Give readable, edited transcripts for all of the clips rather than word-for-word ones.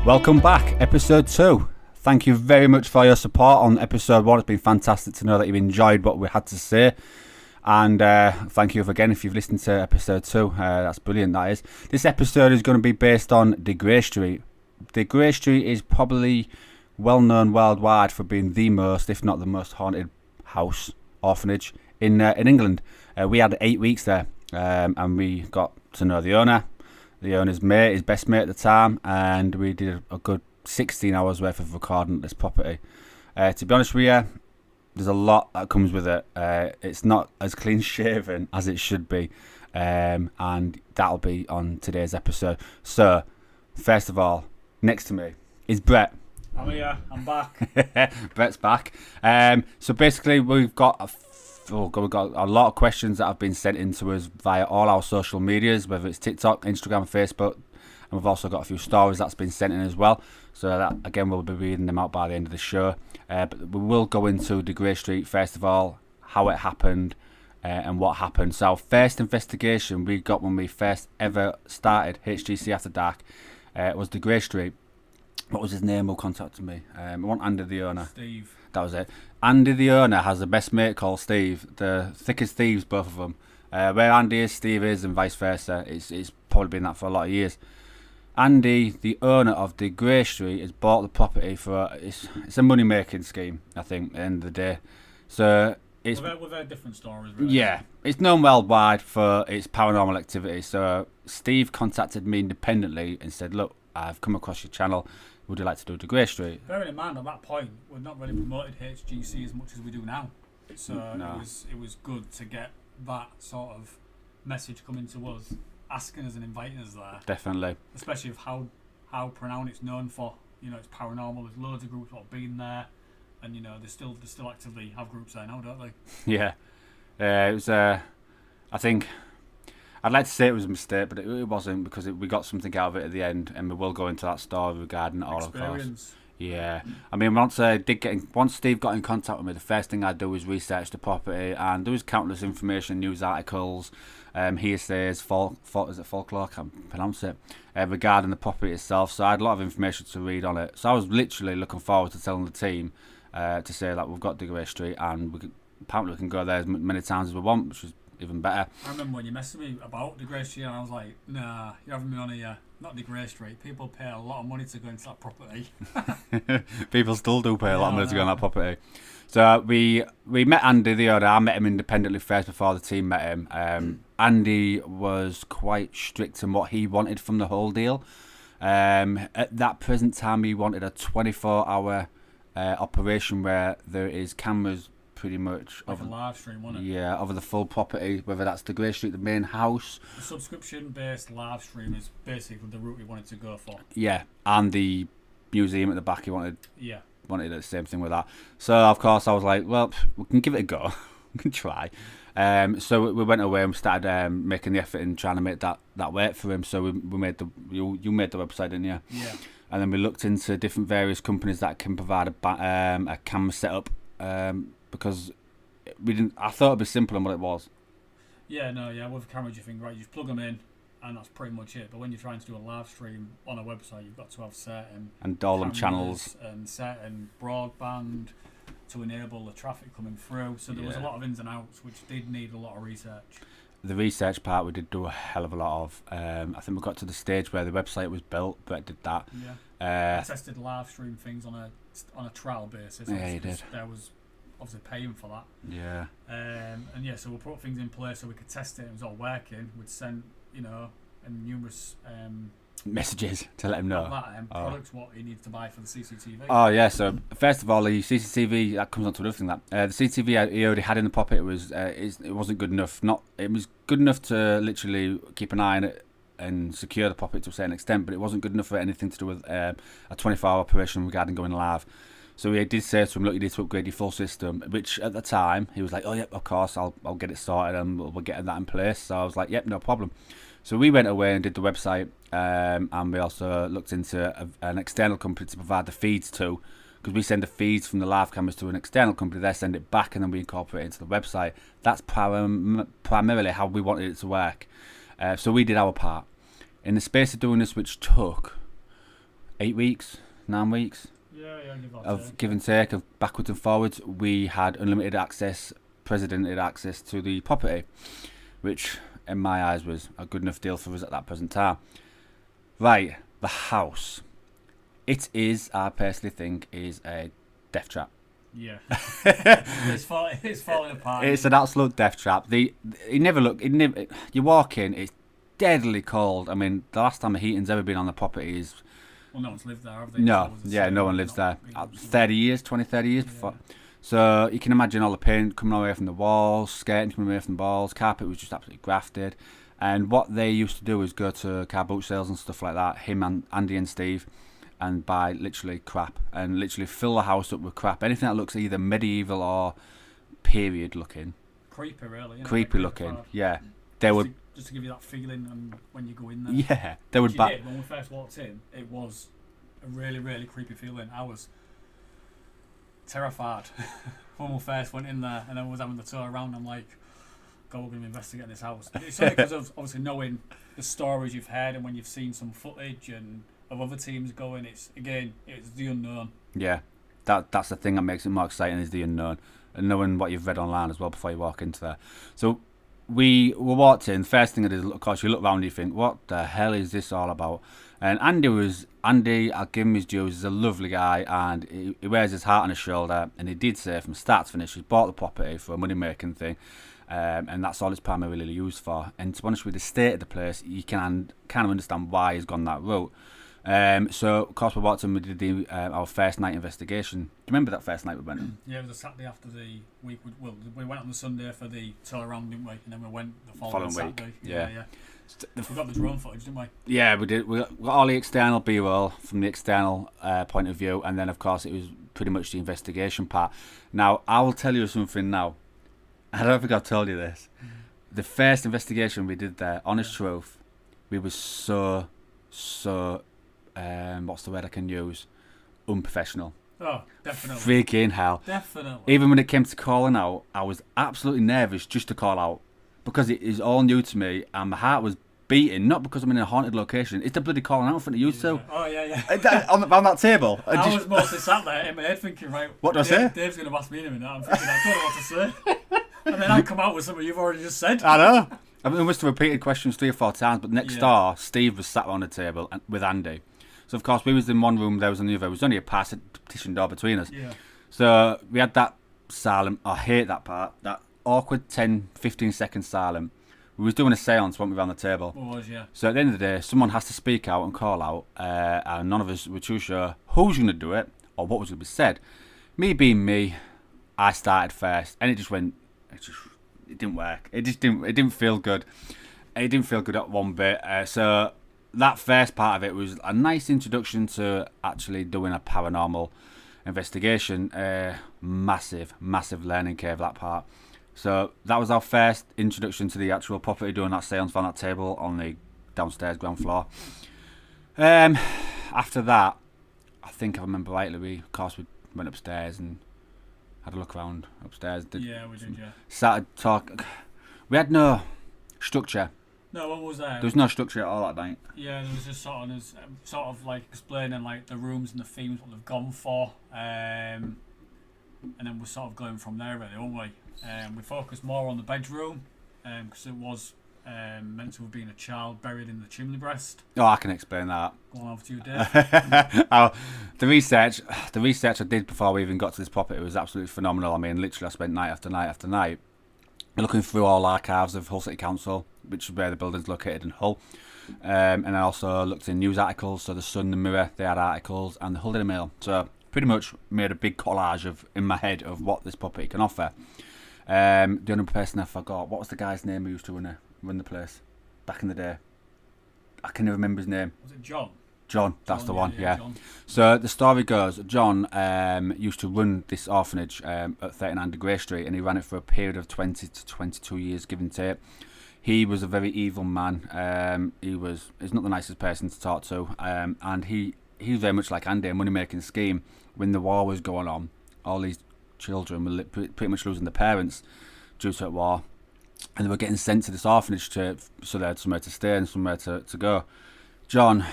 Welcome back, episode 2. Thank you very much for your support on episode 1. It's been fantastic to know that you've enjoyed what we had to say. And thank you again if you've listened to episode 2. That's brilliant, that is. This episode is going to be based on the Grey Street. The Grey Street is probably well known worldwide for being the most, if not the most haunted house, orphanage in England. We had 8 weeks there and we got to know the owner. The owner's mate, his best mate at the time, and we did a good 16 hours worth of recording at this property. To be honest with you, there's a lot that comes with it. It's not as clean shaven as it should be, and that'll be on today's episode. So, first of all, next to me is Brett. I'm here, I'm back. Brett's back. So basically, we've got a lot of questions that have been sent in to us via all our social medias, whether it's TikTok, Instagram, Facebook, and we've also got a few stories that's been sent in as well. So that, again, we'll be reading them out by the end of the show. But we will go into the Grey Street, first of all, how it happened and what happened. So our first investigation we got when we first ever started HGC After Dark was the Grey Street. What was his name who contacted me? I want Andy, the owner. Steve. That was it. Andy, the owner, has a best mate called Steve. The thick as thieves, both of them. Where Andy is, Steve is, and vice versa. It's probably been that for a lot of years. Andy, the owner of the Grey Street, has bought the property for... It's a money-making scheme, I think, at the end of the day. So it's... With their different stories, really. Yeah. It's known worldwide for its paranormal activity. So Steve contacted me independently and said, look, I've come across your channel. Would you like to do the Grey Street? Bearing in mind, at that point, we'd not really promoted HGC as much as we do now. So No. it was good to get that sort of message coming to us, asking us and inviting us there. Definitely. Especially of how Paranormal it's known for. You know, it's paranormal. There's loads of groups that have been there, and you know they still actively have groups there now, don't they? Yeah. It was. I think. I'd like to say it was a mistake, but it wasn't, because we got something out of it at the end, and we will go into that story regarding it all, of course. Yeah. I mean, once Steve got in contact with me, the first thing I'd do was research the property, and there was countless information, news articles, hearsays, folklore, I can't pronounce it, regarding the property itself. So I had a lot of information to read on it. So I was literally looking forward to telling the team to say that we've got the Grey Street, and apparently we can go there as many times as we want, which is even better. I remember when you messaged me about the Grey Street, and I was like, nah, you're having me on here. Not the Grey Street. People pay a lot of money to go into that property. People still do pay a lot of money to go on that property. So we met Andy the owner. I met him independently first before the team met him. Andy was quite strict in what he wanted from the whole deal. At that present time, he wanted a 24-hour operation where there is cameras pretty much like a live stream, wasn't it? Yeah, over the full property, whether that's the Grey Street, the main house. The subscription-based live stream is basically the route we wanted to go for. Yeah, and the museum at the back, he wanted the same thing with that. So of course I was like, well, we can give it a go. We can try. So we went away and started making the effort in trying to make that work for him. So we made you made the website, didn't you? Yeah. And then we looked into different various companies that can provide a camera setup. Because I thought it'd be simpler than what it was. Yeah, with cameras you think, right, you just plug them in and that's pretty much it. But when you're trying to do a live stream on a website, you've got to have certain and all them channels and certain broadband to enable the traffic coming through. So there was a lot of ins and outs which did need a lot of research. The research part we did do a hell of a lot of. I think we got to the stage where the website was built. Brett did that. Yeah. I tested live stream things on a trial basis. Yeah, you did. There was obviously paying for that. Yeah. So we put things in place so we could test it. It was all working. We'd send, numerous messages to let him know products what he needs to buy for the CCTV. Oh yeah. So first of all, the CCTV, that comes on to another thing. That the CCTV he already had in the pocket it wasn't good enough. It was good enough to literally keep an eye on it and secure the property to a certain extent, but it wasn't good enough for anything to do with a 24-hour operation regarding going live. So we did say to him, look, you need to upgrade your full system, which at the time, he was like, oh, yep, of course, I'll get it sorted and we're getting that in place. So I was like, yep, no problem. So we went away and did the website, and we also looked into an external company to provide the feeds to, because we send the feeds from the live cameras to an external company, they send it back, and then we incorporate it into the website. That's primarily how we wanted it to work. So we did our part. In the space of doing this, which took 8 weeks, 9 weeks Yeah, give or of take. give and take, of backwards and forwards. We had unlimited access, presidented access to the property, which in my eyes was a good enough deal for us at that present time. Right, the house. It is, I personally think, is a death trap. Yeah. It's falling apart. It's an absolute death trap. You walk in, it's deadly cold. I mean, the last time the heating's ever been on the property is... Well, no one's lived there, have they? No, So yeah, no one lives there. 30 years before. So you can imagine all the paint coming away from the walls, skirting coming away from the walls, carpet was just absolutely grafted. And what they used to do is go to car boot sales and stuff like that, him and Andy and Steve, and buy literally crap and literally fill the house up with crap. Anything that looks either medieval or period looking. Creepy, really. Creepy looking, Hard. yeah. They would... Just to give you that feeling and when you go in there. Yeah, they would Which back... you did when we first walked in, it was a really, really creepy feeling. I was terrified when we first went in there, and then we was having the tour around. I'm like, God, we're going to investigate this house. It's only because of obviously knowing the stories you've heard and when you've seen some footage and of other teams going. It's the unknown. Yeah, that's the thing that makes it more exciting, is the unknown, and knowing what you've read online as well before you walk into there. So we walked in. First thing I did, of course, you look around and you think, what the hell is this all about? And Andy, I'll give him his dues, he's a lovely guy, and he wears his heart on his shoulder, and he did say from start to finish, he's bought the property for a money-making thing, and that's all it's primarily used for. And to be honest with the state of the place, you can kind of understand why he's gone that route. So, of course, we walked in, we did our first night investigation. Do you remember that first night we went in? Yeah, it was a Saturday after the week. We went on the Sunday for the tour around, didn't we? And then we went the following Saturday. Week. Yeah. We got the drone footage, didn't we? Yeah, we did. We got all the external B-roll from the external point of view, and then, of course, it was pretty much the investigation part. Now, I will tell you something now. I don't think I've told you this. The first investigation we did there, honest truth, we were so what's the word I can use? Unprofessional. Oh, definitely. Freaking hell. Definitely. Even when it came to calling out, I was absolutely nervous just to call out, because it is all new to me, and my heart was beating, not because I'm in a haunted location. It's the bloody calling out in front of you two. Oh, yeah. on that table. I was mostly sat there in my head thinking, right, what do I say? Dave's going to ask me in a minute. I'm thinking, I don't know what to say. And then I come out with something you've already just said. I know. I mean, we must have repeated questions 3 or 4 times, but next door, Steve was sat on the table with Andy. So, of course, we was in one room, there was in the other. It was only a partition door between us. Yeah. So we had that silent, I hate that part, that awkward 10, 15 second silent. We was doing a seance, weren't we, around the table? It was, yeah. So at the end of the day, someone has to speak out and call out, and none of us were too sure who was going to do it or what was going to be said. Me being me, I started first, and it didn't work. It didn't feel good. It didn't feel good at one bit. So that first part of it was a nice introduction to actually doing a paranormal investigation. Massive learning curve, that part. So that was our first introduction to the actual property, doing that seance on that table on the downstairs ground floor. After that, I think I remember rightly, we went upstairs and had a look around upstairs. Yeah, we did, yeah. Started talking. We had no structure. No one was there. There was no structure at all that night. Yeah, there was just sort of like explaining like the rooms and the themes, what they've gone for, and then we're sort of going from there, really, weren't we? We focused more on the bedroom because it was meant to have been a child buried in the chimney breast. Oh, I can explain that. Go on over to you, Dave. The research I did before we even got to this property was absolutely phenomenal. I mean, literally, I spent night after night after night looking through all archives of Hull City Council, which is where the building's located in Hull. And I also looked in news articles, so the Sun, the Mirror, they had articles, and the Hull Daily Mail. So pretty much made a big collage in my head of what this property can offer. The only person I forgot, what was the guy's name who used to run the place back in the day? I can never remember his name. Was it John? John, that's the one, yeah. John. So the story goes, John used to run this orphanage at 39 Grey Street, and he ran it for a period of 20 to 22 years, give and take. He was a very evil man. He's not the nicest person to talk to, and he was very much like Andy, a money-making scheme. When the war was going on, all these children were pretty much losing their parents due to that war, and they were getting sent to this orphanage so they had somewhere to stay and somewhere to go. John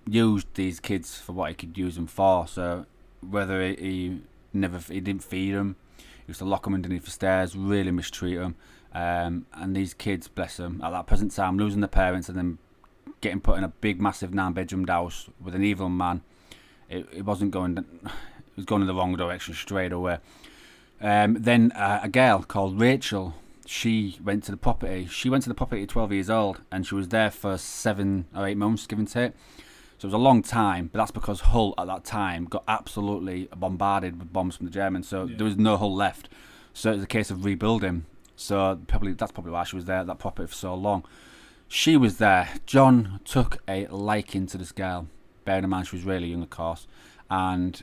used these kids for what he could use them for. So whether he didn't feed them, he used to lock them underneath the stairs, really mistreat them. And these kids, bless them, at that present time, losing their parents and then getting put in a big, massive 9-bedroom house with an evil man. It wasn't going. It was going in the wrong direction straight away. Then a girl called Rachel. She went to the property. She went to the property at 12 years old, and she was there for 7 or 8 months, give and take. So it was a long time, but that's because Hull at that time got absolutely bombarded with bombs from the Germans. So there was no Hull left. So it was a case of rebuilding. So that's probably why she was there at that property for so long. She was there. John took a liking to this girl. Bearing in mind she was really young, of course. And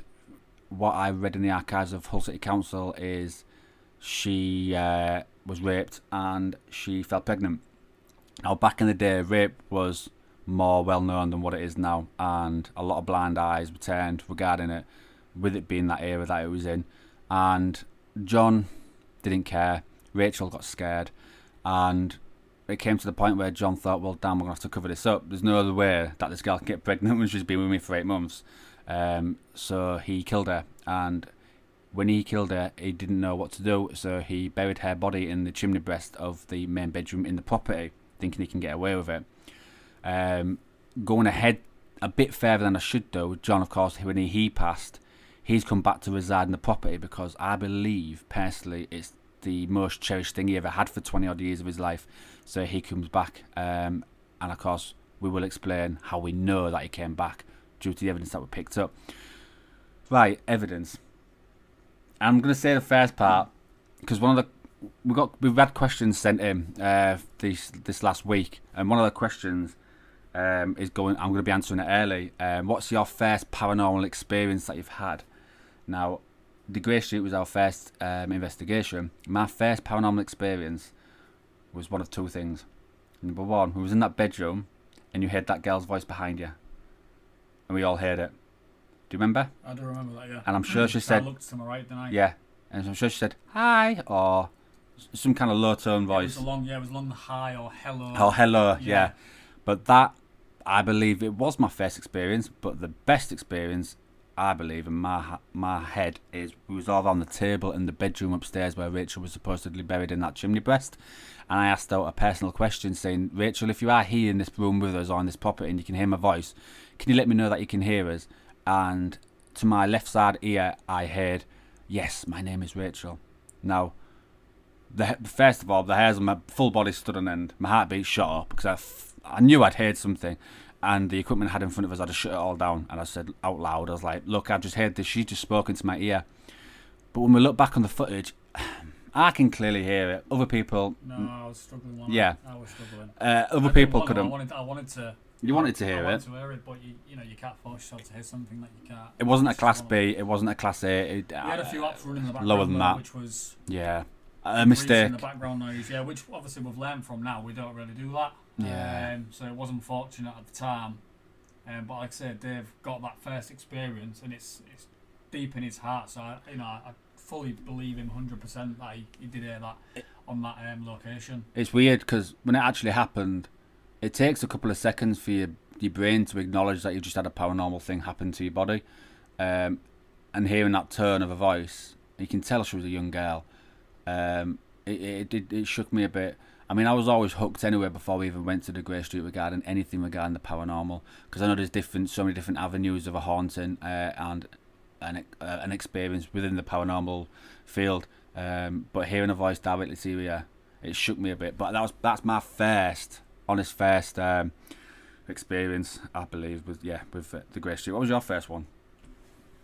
what I read in the archives of Hull City Council is she was raped and she fell pregnant. Now, back in the day, rape was more well known than what it is now, and a lot of blind eyes were turned regarding it, with it being that era that it was in. And John didn't care. Rachel got scared, and it came to the point where John thought, well, damn, we're going to have to cover this up. There's no other way that this girl can get pregnant when she's been with me for 8 months. So he killed her, and when he killed her, he didn't know what to do, so he buried her body in the chimney breast of the main bedroom in the property, thinking he can get away with it. Going ahead a bit further than I should do, John, of course, when he passed, he's come back to reside in the property because I believe, personally, it's the most cherished thing he ever had for 20 odd years of his life. So he comes back, and of course we will explain how we know that he came back due to the evidence that we picked up. Right, evidence. I'm going to say the first part because we've had questions sent in this last week, and one of the questions I'm going to be answering it early. What's your first paranormal experience that you've had? Now, the Grey Street was our first investigation. My first paranormal experience was one of two things. Number one, we was in that bedroom and you heard that girl's voice behind you, and we all heard it. Do you remember? I do remember that, yeah. And I'm sure she said... I looked to my right, didn't I? Yeah. And I'm sure she said, hi, or some kind of low-tone voice. It was along the hi or hello. Oh, hello, yeah. But that, I believe it was my first experience, but the best experience, I believe, in my head, is we was all on the table in the bedroom upstairs where Rachel was supposedly buried in that chimney breast. And I asked out a personal question saying, Rachel, if you are here in this room with us or on this property and you can hear my voice, can you let me know that you can hear us? And to my left side ear, I heard, yes, my name is Rachel. Now, first of all, the hairs on my full body stood on end. My heartbeat shot up because I knew I'd heard something. And the equipment I had in front of us, I just shut it all down. And I said out loud, I was like, look, I've just heard this. She's just spoken to my ear. But when we look back on the footage, I can clearly hear it. Other people... No, I was struggling. Yeah. I was struggling. Other people couldn't... I wanted to... You wanted to hear I it. wanted to hear it, but you can't force yourself to hear something that you can't. It wasn't a Class B, it wasn't a Class A. We had a few apps running in the background, lower than that. which was... Yeah. A mistake. In the background noise, yeah, which obviously we've learned from now. We don't really do that. Yeah. So it was unfortunate at the time. But like I said, Dave got that first experience, and it's deep in his heart. So I fully believe him 100% that he did hear that on that location. It's weird because when it actually happened, it takes a couple of seconds for your brain to acknowledge that you've just had a paranormal thing happen to your body, and hearing that tone of a voice, you can tell she was a young girl. It shook me a bit. I mean, I was always hooked anyway before we even went to the Grey Street regarding anything regarding the paranormal, because I know there's so many different avenues of a haunting and an experience within the paranormal field. But hearing a voice directly to you, it shook me a bit. But that's my honest first experience, I believe, with the Grey Street. What was your first one?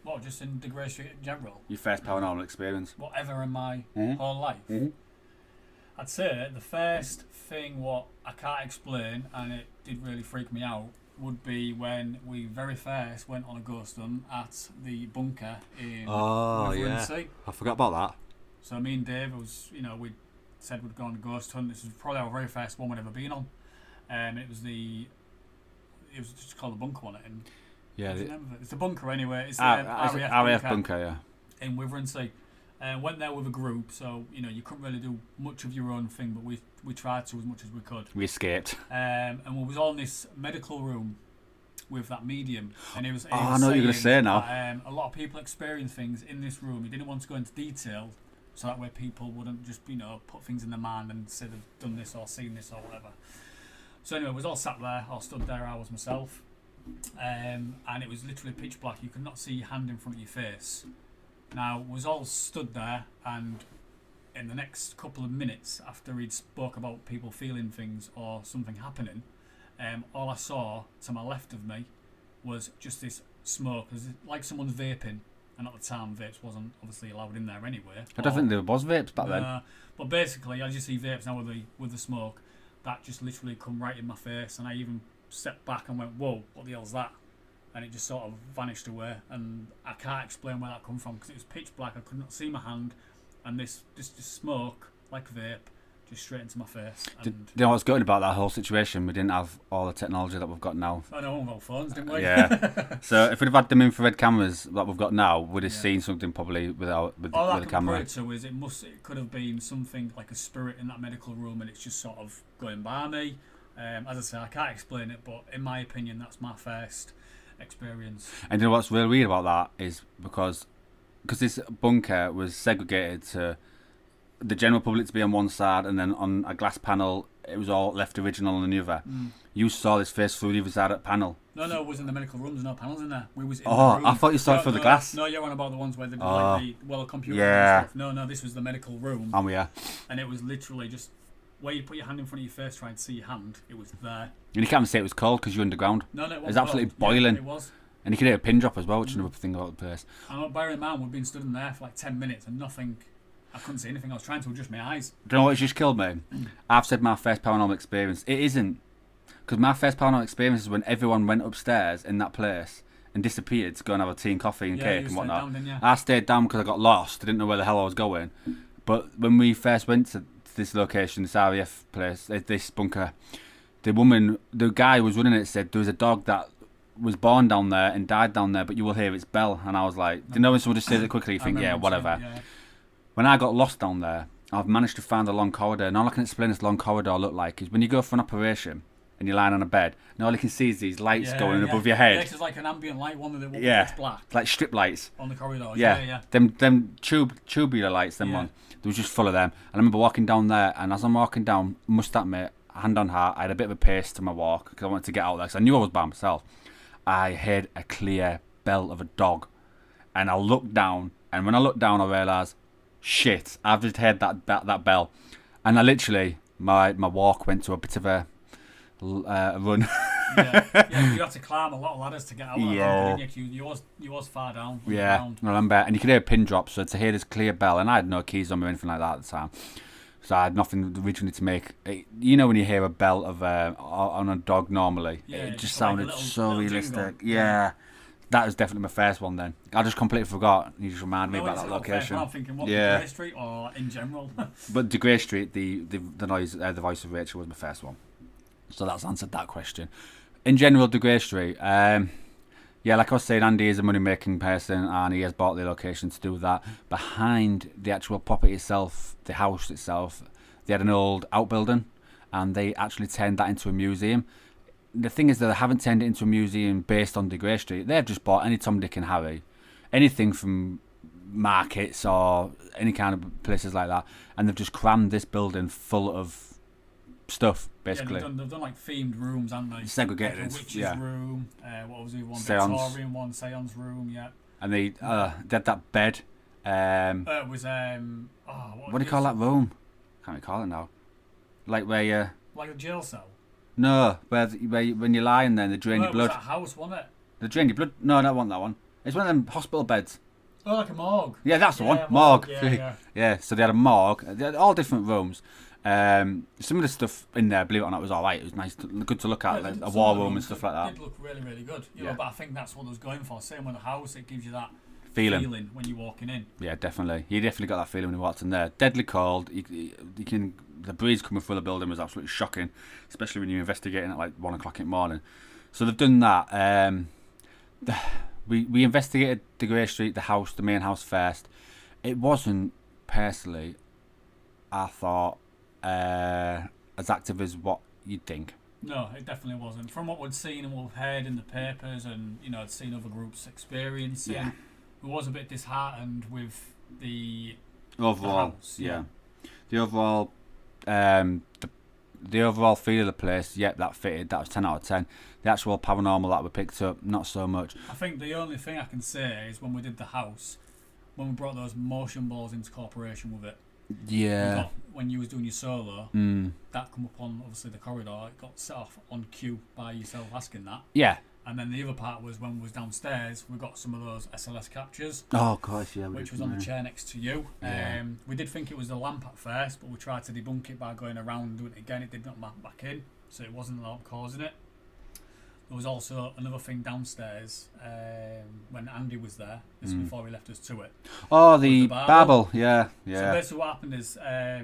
What, just in the Grey Street in general? Your first paranormal experience? Whatever in my whole life? Mm-hmm. I'd say the first thing what I can't explain, and it did really freak me out, would be when we very first went on a ghost hunt at the bunker in Sea. I forgot about that. So me and Dave we said we'd go on a ghost hunt. This was probably our very first one we'd ever been on. It was just called the bunker one. It's the bunker anyway. It's the RAF bunker, yeah. In Withensea. Went there with a group, so you couldn't really do much of your own thing, but we tried to as much as we could. We escaped. And we was all in this medical room, with that medium, and he was. I know what you're going to say now. That, a lot of people experience things in this room. He didn't want to go into detail, so that way people wouldn't just put things in their mind and say they've done this or seen this or whatever. So anyway, I was all sat there, or stood there. I was myself, and it was literally pitch black. You could not see your hand in front of your face. Now, was all stood there, and in the next couple of minutes after he'd spoke about people feeling things or something happening, all I saw to my left of me was just this smoke. It was like someone's vaping, and at the time vapes wasn't obviously allowed in there anyway. I don't think there was vapes back then. But basically, as you see vapes now with the smoke, that just literally come right in my face, and I even stepped back and went, "Whoa, what the hell's that?" And it just sort of vanished away, and I can't explain where that come from because it was pitch black. I could not see my hand, and this smoke like vape just straight into my face. Do you know what's good about that whole situation? We didn't have all the technology that we've got now. I know, we've got phones, didn't we? Yeah. So if we'd have had them infrared cameras that we've got now, we'd have seen something probably with the camera. All I can prove to is it could have been something like a spirit in that medical room, and it's just sort of going by me. As I say, I can't explain it, but in my opinion, that's my first experience. And you know what's really weird about that is because this bunker was segregated to the general public to be on one side, and then on a glass panel it was all left original on the other. You saw this face through the other side of the panel. No, it was in the medical room. There's no panels in there. We was in the room. I thought you saw it through the glass. No, you're on about the ones where they did like the computer and stuff. No, this was the medical room. Oh yeah. And it was literally just where you put your hand in front of your face trying to see your hand. It was there. And you can't even say it was cold because you're underground. No, it was. It was absolutely boiling. Yeah, it was. And you could hear a pin drop as well, which is another thing about the place. And bearing in mind, we'd been stood in there for like 10 minutes and nothing. I couldn't see anything. I was trying to adjust my eyes. Do you know what just killed me? I've said my first paranormal experience. It isn't. Because my first paranormal experience is when everyone went upstairs in that place and disappeared to go and have a tea and coffee and cake and whatnot. I stayed down because I got lost. I didn't know where the hell I was going. But when we first went to this location, this RAF place, this bunker, the guy who was running it said there was a dog that was born down there and died down there, but you will hear its bell. And I was like, do you know when someone just says it quickly, you think, yeah, whatever. Yeah. When I got lost down there, I've managed to find a long corridor, and all I can explain this long corridor looked like is when you go for an operation and you're lying on a bed, and all you can see is these lights going above your head. Yeah, it's like an ambient light one that it's black. Like strip lights. On the corridor. Yeah. Them tubular lights, one. There was just full of them. And I remember walking down there, and as I'm walking down, must admit, hand on heart, I had a bit of a pace to my walk because I wanted to get out there because I knew I was by myself. I heard a clear bell of a dog, and I looked down, and when I looked down I realised, shit, I've just heard that bell, and I literally, my walk went to a bit of a run. You had to climb a lot of ladders to get out of that. You was far down. I remember, and you could hear a pin drop, so to hear this clear bell, and I had no keys on me or anything like that at the time. So I had nothing originally to make. You know when you hear a bell of on a dog normally, it just sounded so realistic. Yeah, that was definitely my first one. Then I just completely forgot. You just reminded me about that location. I'm thinking, what, Grey Street or in general? But the Grey Street, the noise, the voice of Rachel was my first one. So that's answered that question. In general, the Grey Street. Like I was saying, Andy is a money-making person, and he has bought the location to do that. Behind the actual property itself, the house itself, they had an old outbuilding, and they actually turned that into a museum. The thing is that they haven't turned it into a museum based on the Grey Street. They've just bought any Tom, Dick and Harry, anything from markets or any kind of places like that, and they've just crammed this building full of stuff, basically. Yeah, they've done like themed rooms, haven't they? Segregated. Like a witch's room, what was the one? Seance. Victorian one, seance room, yeah. And they had that bed. It was, what do you call that room? Can't recall it now. Like where you... Like a jail cell? No, where when you're lying there, they drain your blood. It was that house, wasn't it? They drain your blood. No, I don't want that one. It's one of them hospital beds. Oh, like a morgue. Yeah, that's the one. Morgue. Yeah. So they had a morgue. They had all different rooms. Some of the stuff in there, believe it or not, was alright. It was nice, good to look at, like a war room and stuff like that. It did look really, really good. You know, but I think that's what I was going for. Same with the house, it gives you that feeling when you're walking in. Yeah, definitely. You definitely got that feeling when you walked in there. Deadly cold. The breeze coming through the building was absolutely shocking, especially when you're investigating at like 1 o'clock in the morning. So they've done that. We investigated the Grey Street, the house, the main house first. It wasn't, personally, I thought, as active as what you'd think. No, it definitely wasn't. From what we'd seen and what we've heard in the papers, and I'd seen other groups experience it, we was a bit disheartened with the overall. House. The overall, the overall feel of the place. That fitted. That was 10 out of 10. The actual paranormal that we picked up, not so much. I think the only thing I can say is when we did the house, when we brought those motion balls into cooperation with it. Yeah. When you was doing your solo, that come up on obviously the corridor. It got set off on cue by yourself asking that. Yeah. And then the other part was when we was downstairs, we got some of those SLS captures. Oh, of course, yeah. Which was on the chair next to you. Yeah. We did think it was the lamp at first, but we tried to debunk it by going around and doing it again. It did not map back in, so it wasn't the lamp causing it. There was also another thing downstairs when Andy was there. This was before we left us to it. Oh, the Babel. Yeah. So basically what happened is I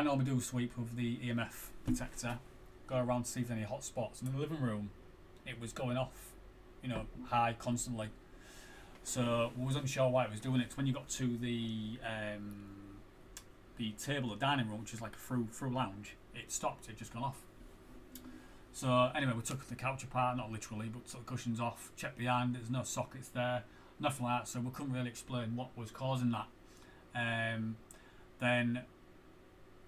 normally do a sweep with the EMF detector, go around to see if there's any hot spots. And in the living room, it was going off, high constantly. So we was unsure why it was doing it. 'Cause when you got to the table, the dining room, which is like a through lounge, it stopped. It just gone off. So anyway, we took the couch apart, not literally, but took the cushions off, checked behind. There's no sockets there, nothing like that. So we couldn't really explain what was causing that. Then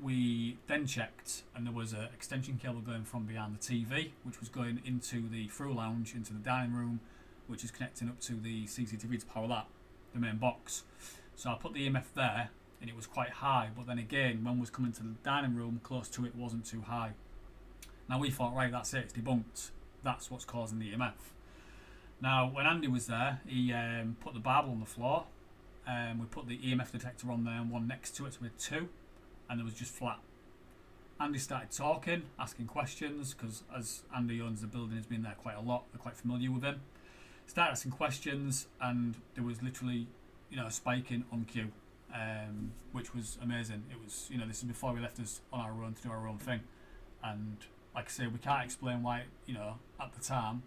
we checked, and there was an extension cable going from behind the TV, which was going into the through lounge, into the dining room, which is connecting up to the CCTV to power that, the main box. So I put the EMF there, and it was quite high. But then again, when we was coming to the dining room, close to it, wasn't too high. Now we thought, right, that's it, it's debunked. That's what's causing the EMF. Now, when Andy was there, he put the Bible on the floor. We put the EMF detector on there and one next to it, so we had two, and it was just flat. Andy started talking, asking questions, because as Andy owns the building, he's been there quite a lot, they're quite familiar with him. Started asking questions, and there was literally, spiking on cue, which was amazing. It was, this is before we left us on our own to do our own thing. And like I say, we can't explain why, at the time,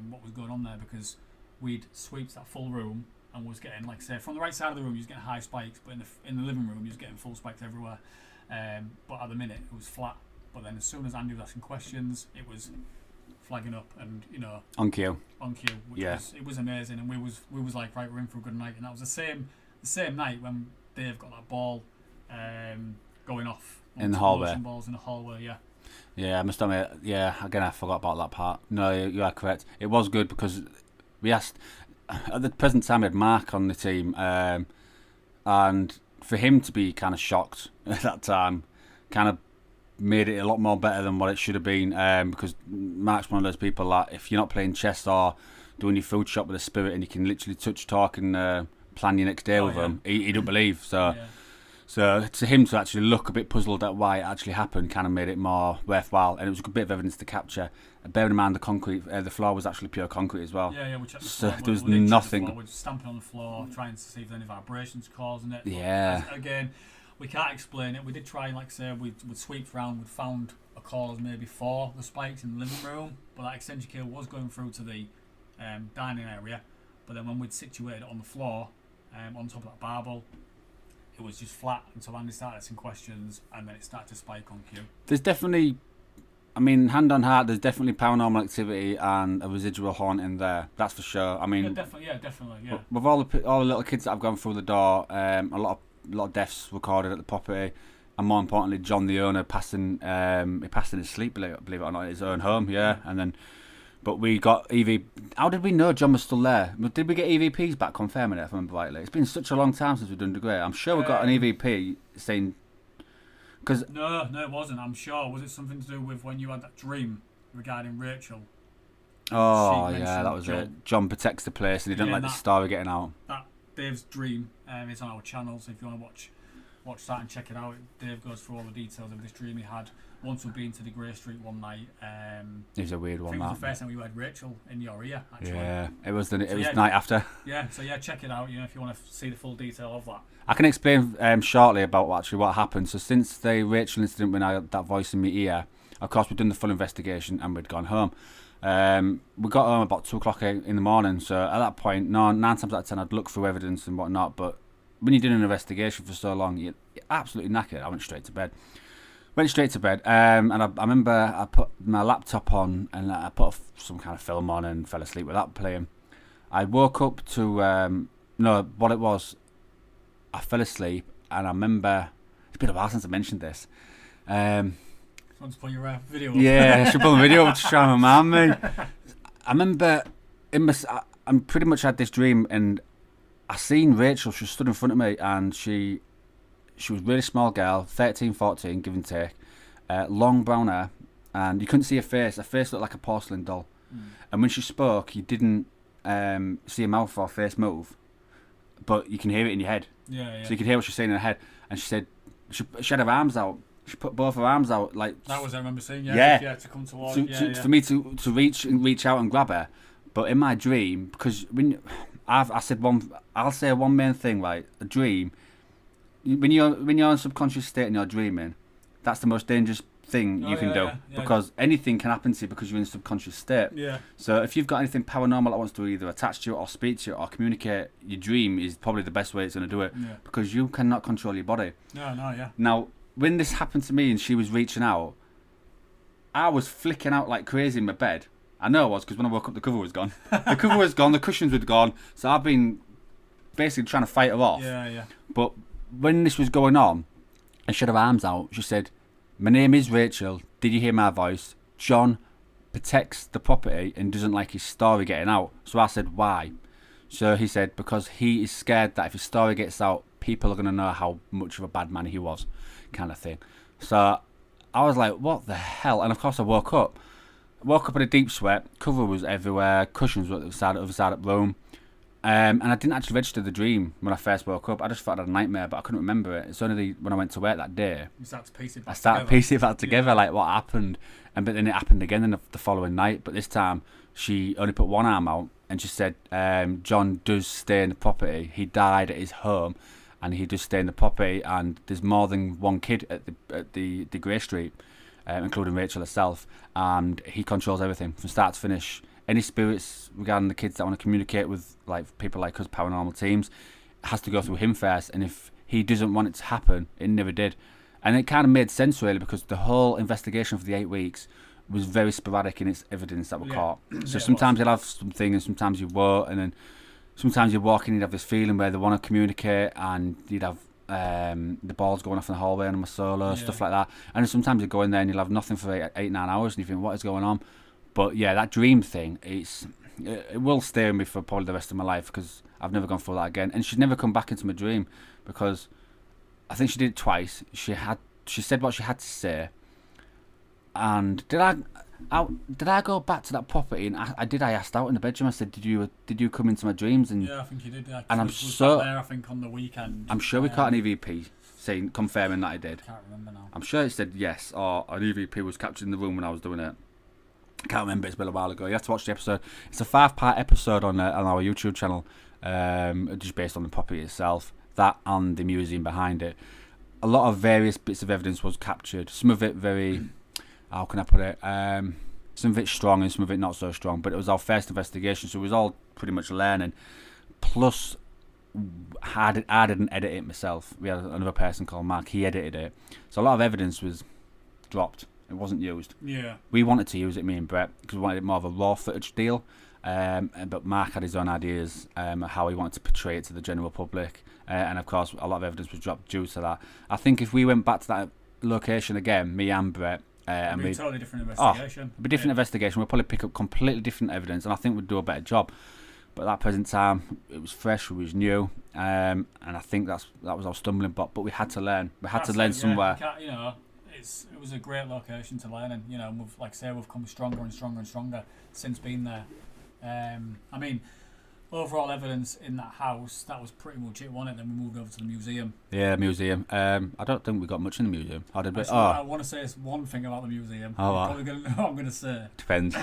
what was going on there, because we'd swept that full room and was getting, like I say, from the right side of the room, you was getting high spikes, but in the living room, you was getting full spikes everywhere. But at the minute, it was flat. But then as soon as Andy was asking questions, it was flagging up and, on cue, which was amazing. And we was like, right, we're in for a good night. And that was the same night when Dave got that ball going off in the hallway. Balls in the hallway, yeah. Yeah, I must admit, again, I forgot about that part. No, you are correct. It was good because we asked, at the present time, we had Mark on the team, and for him to be kind of shocked at that time kind of made it a lot more better than what it should have been, because Mark's one of those people that if you're not playing chess or doing your food shop with a spirit and you can literally touch, talk and plan your next day with him, he don't believe. So. Yeah. So to him to actually look a bit puzzled at why it actually happened kind of made it more worthwhile, and it was a good bit of evidence to capture. Bearing in mind the concrete, the floor was actually pure concrete as well. Yeah, we checked the floor. So there was nothing. We're stamping on the floor, trying to see if there's any vibrations causing it. Yeah. Again, we can't explain it. We did try, like I say, we'd sweep around, we'd found a cause maybe for the spikes in the living room, but that extension cable was going through to the dining area. But then when we'd situated it on the floor, on top of that barbell, it was just flat until Andy started asking questions, and then it started to spike on cue. There's definitely, hand on heart, there's definitely paranormal activity and a residual haunting there. That's for sure. Definitely. With all the little kids that have gone through the door, a lot of deaths recorded at the property, and more importantly, John, the owner, passing his sleep, believe it or not, in his own home. Yeah, and then. But we got EV. How did we know John was still there? Did we get EVPs back confirming it, if I remember rightly? It's been such a long time since we've done Degree. I'm sure we got an EVP saying... Cause no, it wasn't, I'm sure. Was it something to do with when you had that dream regarding Rachel? Oh, yeah, that was it. John protects the place and he didn't like the story getting out. That Dave's dream is on our channel, so if you want to watch that and check it out, Dave goes through all the details of this dream he had. Once we'd been to the Grey Street one night. It was a weird one. I think it was the first time we heard Rachel in your ear, actually. Yeah, it was night after. Yeah, so check it out. If you want to see the full detail of that. I can explain shortly about what happened. So since the Rachel incident, when I had that voice in my ear, of course we'd done the full investigation and we'd gone home. We got home about 2:00 in the morning. So at that point, 9 times out of 10, I'd look through evidence and whatnot. But when you're doing an investigation for so long, you're absolutely knackered. I went straight to bed. Went straight to bed, and I remember I put my laptop on and I put some kind of film on and fell asleep with that playing. I woke up to no, what it was. I fell asleep, and I remember it's been a while since I mentioned this. Want to put your video up? Yeah, I should put a video up to show my mum. I remember I pretty much had this dream, and I seen Rachel. She stood in front of me, and she was a really small girl, 13, 14, give and take, long brown hair, and you couldn't see her face. Her face looked like a porcelain doll. And when she spoke, you didn't see her mouth or face move, but you can hear it in your head. Yeah. So you could hear what she's saying in her head. And she said she had her arms out. She put both her arms out like. That was I remember seeing. Yeah. To come towards. For me to reach out and grab her, but in my dream, because I'll say one main thing, right? A dream. When you're in a subconscious state and you're dreaming, that's the most dangerous thing you can do, because anything can happen to you because you're in a subconscious state. Yeah. So if you've got anything paranormal that wants to either attach to you or speak to you or communicate, your dream is probably the best way it's going to do it, because you cannot control your body. Yeah. Now, when this happened to me and she was reaching out, I was flicking out like crazy in my bed. I know I was, because when I woke up, the cover was gone. The cover was gone, the cushions were gone, so I've been basically trying to fight her off. Yeah. But when this was going on, and she had her arms out, she said, "My name is Rachel. Did you hear my voice? John protects the property and doesn't like his story getting out." So I said, "Why?" So he said, "Because he is scared that if his story gets out, people are going to know how much of a bad man he was," kind of thing. So I was like, what the hell? And of course I woke up in a deep sweat. Cover was everywhere. Cushions were at the other side of the room. And I didn't actually register the dream when I first woke up. I just thought I had a nightmare, but I couldn't remember it. It's only when I went to work that day. You started to piece it back I started piecing it back together, like what happened. But then it happened again the following night. But this time, she only put one arm out, and she said, "John does stay in the property. He died at his home, and he does stay in the property. And there's more than one kid at the Grey Street, including Rachel herself. And he controls everything from start to finish. Any spirits regarding the kids that want to communicate with like people like us, paranormal teams, has to go through him first. And if he doesn't want it to happen, it never did." And it kind of made sense really, because the whole investigation for the 8 weeks was very sporadic in its evidence that were caught. So sometimes you'll have something and sometimes you won't, and then sometimes you're walking, you'd have this feeling where they want to communicate, and you'd have the balls going off in the hallway on my solo, stuff like that. And then sometimes you go in there and you'll have nothing for 8-9 hours, and you think, what is going on? But yeah, that dream thing, it will stay with me for probably the rest of my life, because I've never gone through that again. And she's never come back into my dream, because I think she did it twice. She said what she had to say. And did I go back to that property? And I asked out in the bedroom. I said, "Did you come into my dreams?" And yeah, I think you did. Yeah, and was there, I think, on the weekend. I'm sure we caught an EVP confirming that I did. I can't remember now. I'm sure it said yes, or an EVP was captured in the room when I was doing it. I can't remember. It's been a while ago. You have to watch the episode. It's a 5-part episode on our YouTube channel, just based on the property itself, that and the museum behind it. A lot of various bits of evidence was captured. Some of it very, how can I put it? Some of it strong and some of it not so strong. But it was our first investigation, so it was all pretty much learning. Plus, I didn't edit it myself. We had another person called Mark. He edited it. So a lot of evidence was dropped. It wasn't used. Yeah. We wanted to use it, me and Brett, because we wanted it more of a raw footage deal. But Mark had his own ideas how he wanted to portray it to the general public. And of course, a lot of evidence was dropped due to that. I think if we went back to that location again, me and Brett, it'd be a totally different investigation. It'd be a different investigation. We'd probably pick up completely different evidence, and I think we'd do a better job. But at that present time, it was fresh, it was new, and I think that was our stumbling block. But we had to learn. We had to learn somewhere. It was a great location to learn in. We've come stronger and stronger and stronger since being there. I mean, overall evidence in that house, that was pretty much it, wasn't it? Then we moved over to the museum. Yeah, museum. I don't think we got much in the museum. I want to say one thing about the museum. You're probably going to know what I'm going to say. Depends.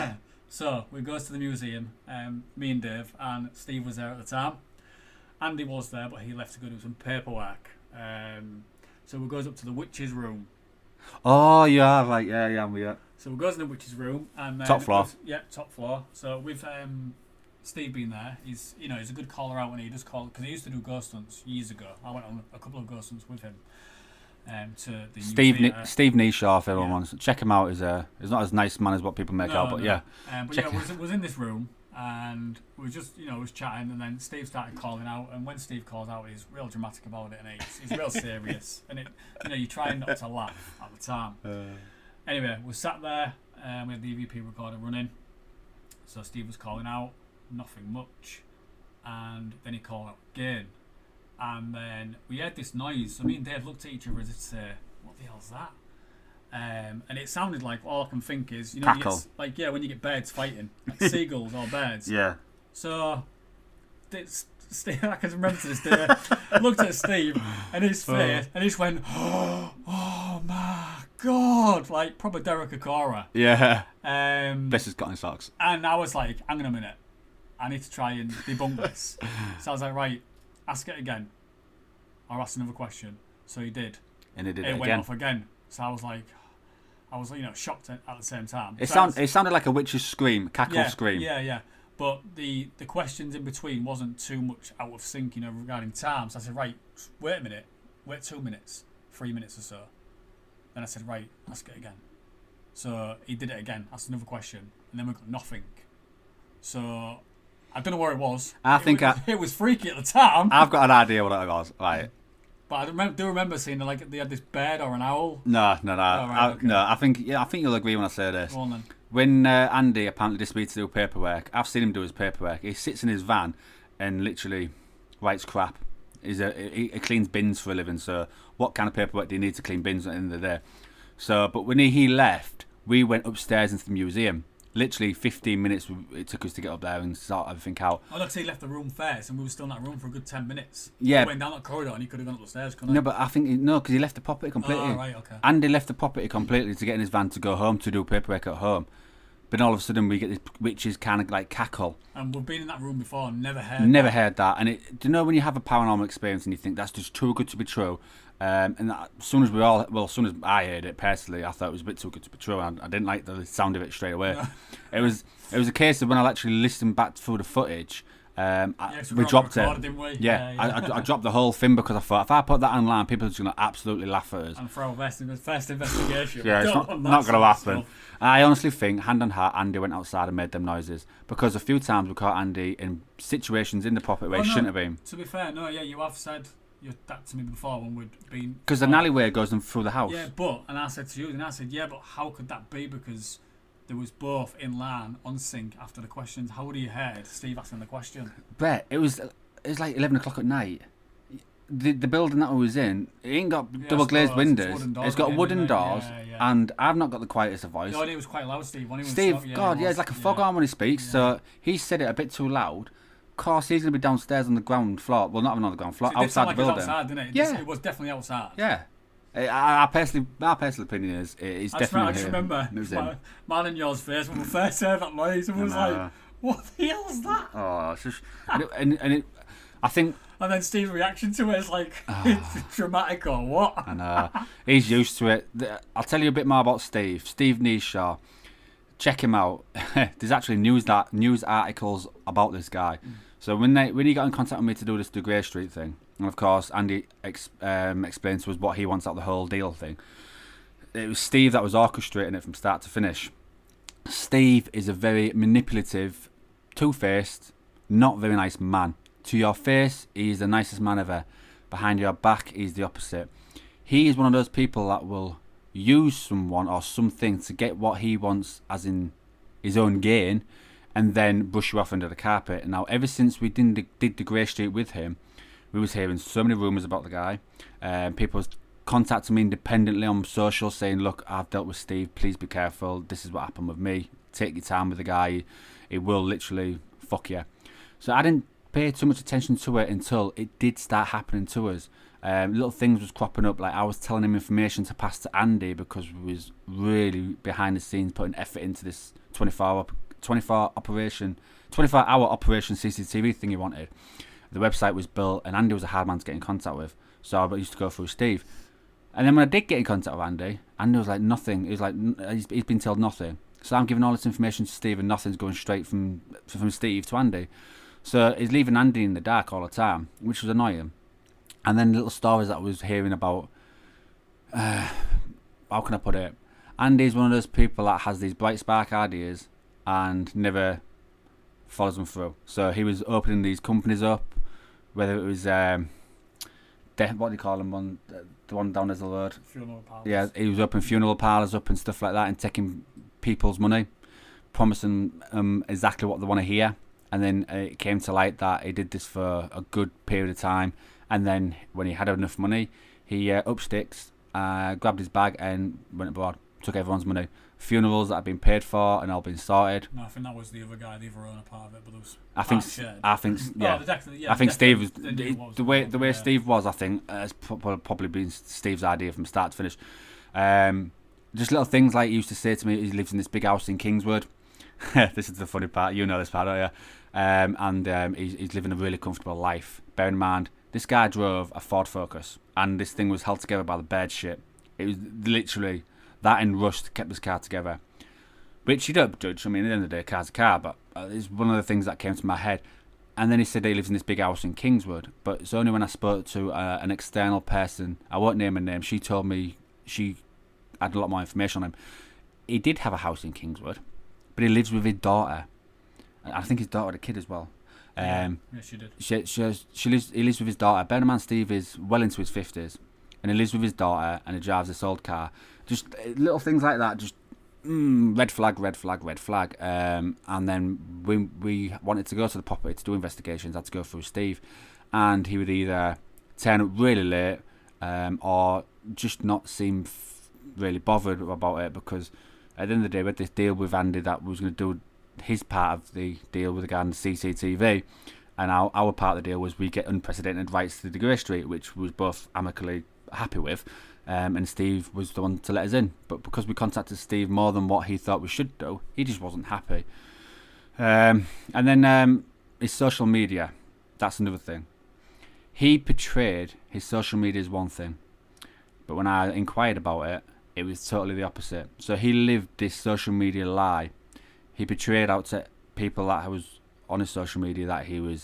So, we goes to the museum, me and Dave, and Steve was there at the time. Andy was there, but he left to go do some paperwork. So we goes up to the witch's room. Oh, yeah, right, yeah. So we goes in the witch's room, and top floor. Top floor. So with Steve being there, he's a good caller out when he does call, because he used to do ghost hunts years ago. I went on a couple of ghost hunts with him. to the Steve new theatre. Steve Nishaw, if everyone Yeah. wants, check him out. He's not as nice man as what people make out, but yeah. But Check yeah, was in this room and we were just was chatting, and then Steve started calling out. And when Steve calls out, he's real dramatic about it, and he's real serious. And you're trying not to laugh at the time. Anyway, we sat there. We had the EVP recorder running. So Steve was calling out, nothing much, and then he called out again. And then we heard this noise. So me and Dave looked at each other as if to say, "What the hell's that?" And it sounded like, all I can think is, Cackle. when you get birds fighting, like seagulls or birds. Yeah. So Steve, I can remember to this day, looked at Steve and his face, and he just went, "Oh my God!" Like proper Derek Acora. Yeah. This has got in socks. And I was like, "Hang on a minute, I need to try and debunk this." So I was like, "Right, ask it again, or ask another question." So he did. And he did it it went again. off again. So I was like, shocked at the same time. It So sounded like a witch's scream, cackle scream. Yeah. But the questions in between wasn't too much out of sync, regarding time. So I said, right, wait a minute, wait 2 minutes, 3 minutes or so. Then I said, right, ask it again. So he did it again, asked another question, and then we got nothing. So I don't know where it was. It was freaky at the time. I've got an idea what it was. Right. But I do remember seeing they had this bird or an owl. No. Right, okay. No, I think you'll agree when I say this. Go on then. When Andy apparently disagreed to do paperwork, I've seen him do his paperwork. He sits in his van and literally writes crap. He cleans bins for a living. So what kind of paperwork do you need to clean bins at the end of the day? So, but when he left, we went upstairs into the museum. Literally 15 minutes it took us to get up there and sort everything out. I'd like to say he left the room first, and we were still in that room for a good 10 minutes. Yeah. He went down that corridor and he could have gone up the stairs, couldn't he? No, but I think because he left the property completely. Oh, right, okay. Andy left the property completely to get in his van to go home to do paperwork at home. But all of a sudden we get this witch's kind of like cackle. And we've been in that room before and never heard that. And do you know when you have a paranormal experience and you think that's just too good to be true? And as soon as I heard it personally, I thought it was a bit too good to be true. I didn't like the sound of it straight away. No. It was a case of when I actually listened back through the footage. We dropped it. Didn't we? Yeah. I dropped the whole thing because I thought if I put that online, people are just going to absolutely laugh at us. And for our first investigation. Yeah, it's not going to happen. I honestly think, hand on heart, Andy went outside and made them noises because a few times we caught Andy in situations in the property where he shouldn't have been. To be fair, you have said that to me before when we'd been... Because an alleyway goes through the house. Yeah, and I said to you, but how could that be? Because there was both in line, on sync, after the questions. How would you heard Steve asking the question? But it was like 11 o'clock at night. The building that I was in, it ain't got double glazed windows. It's got wooden doors, and I've not got the quietest of voice. No, it was quite loud, Steve. It's like a foghorn when he speaks. Yeah. So he said it a bit too loud. Of course, he's going to be downstairs on the ground floor. Well, not even on the ground floor, so outside the building. Outside, didn't it? Yeah, it was definitely outside. Yeah. Our personal opinion is it's definitely. I just remember mine and yours face when we first heard that noise, and was like, "What the hell is that?" Oh, it's just I think. And then Steve's reaction to it is like, it's dramatic or what? I know. He's used to it. I'll tell you a bit more about Steve. Steve Nishaw. Check him out. There's actually news articles about this guy. So when he got in contact with me to do this Grey Street thing, and of course Andy explained to us what he wants out of the whole deal thing, it was Steve that was orchestrating it from start to finish. Steve is a very manipulative, two-faced, not very nice man. To your face, he's the nicest man ever. Behind your back, he's the opposite. He is one of those people that will use someone or something to get what he wants, as in his own gain, and then brush you off under the carpet. Now, ever since we did the Grey Street with him, we was hearing so many rumours about the guy. People was contacting me independently on social saying, look, I've dealt with Steve, please be careful, this is what happened with me, take your time with the guy, he will literally fuck you. So I didn't pay too much attention to it until it did start happening to us. Little things was cropping up, like I was telling him information to pass to Andy because we was really behind the scenes putting effort into this 24-hour operation CCTV thing he wanted. The website was built and Andy was a hard man to get in contact with, so I used to go through Steve. And then when I did get in contact with Andy was like nothing. He was like, he's been told nothing. So I'm giving all this information to Steve and nothing's going straight from Steve to Andy. So he's leaving Andy in the dark all the time, which was annoying. And then little stories that I was hearing about how can I put it? Andy's one of those people that has these bright spark ideas and never follows them through. So he was opening these companies up, whether it was what do you call them, the one down as the road? Funeral parlours. Yeah, he was opening funeral parlours up and stuff like that, and taking people's money, promising exactly what they want to hear. And then it came to light that he did this for a good period of time, and then when he had enough money, he up sticks, grabbed his bag and went abroad, took everyone's money. Funerals that had been paid for and all been sorted. No, I think that was the other guy, the other owner part of it, but there was I think Steve was the way Steve was. I think has probably been Steve's idea from start to finish. Just little things like he used to say to me. He lives in this big house in Kingswood. This is the funny part. You know this part, don't you? He's living a really comfortable life. Bear in mind, this guy drove a Ford Focus, and this thing was held together by the bird shit. It was literally that and rust kept this car together. Which you don't judge. I mean, at the end of the day, a car's a car, but it's one of the things that came to my head. And then he said he lives in this big house in Kingswood, but it's only when I spoke to an external person, I won't name her name, she told me she had a lot more information on him. He did have a house in Kingswood, but he lives with his daughter. I think his daughter had a kid as well. Yeah, she did. He lives with his daughter. Bear in mind, Steve is well into his 50s, and he lives with his daughter, and he drives this old car. Just little things like that, just red flag. And then we wanted to go to the property to do investigations. Had to go through Steve, and he would either turn up really late or just not seem really bothered about it, because at the end of the day we had this deal with Andy that was going to do his part of the deal with the guy on the CCTV, and our part of the deal was we get unprecedented rights to the Grey Street, which we was both amicably happy with. And Steve was the one to let us in, but because we contacted Steve more than what he thought we should do, he just wasn't happy. And then his social media, that's another thing. He portrayed his social media as one thing, but when I inquired about it, it was totally the opposite. So he lived this social media lie. He portrayed out to people that was on his social media that he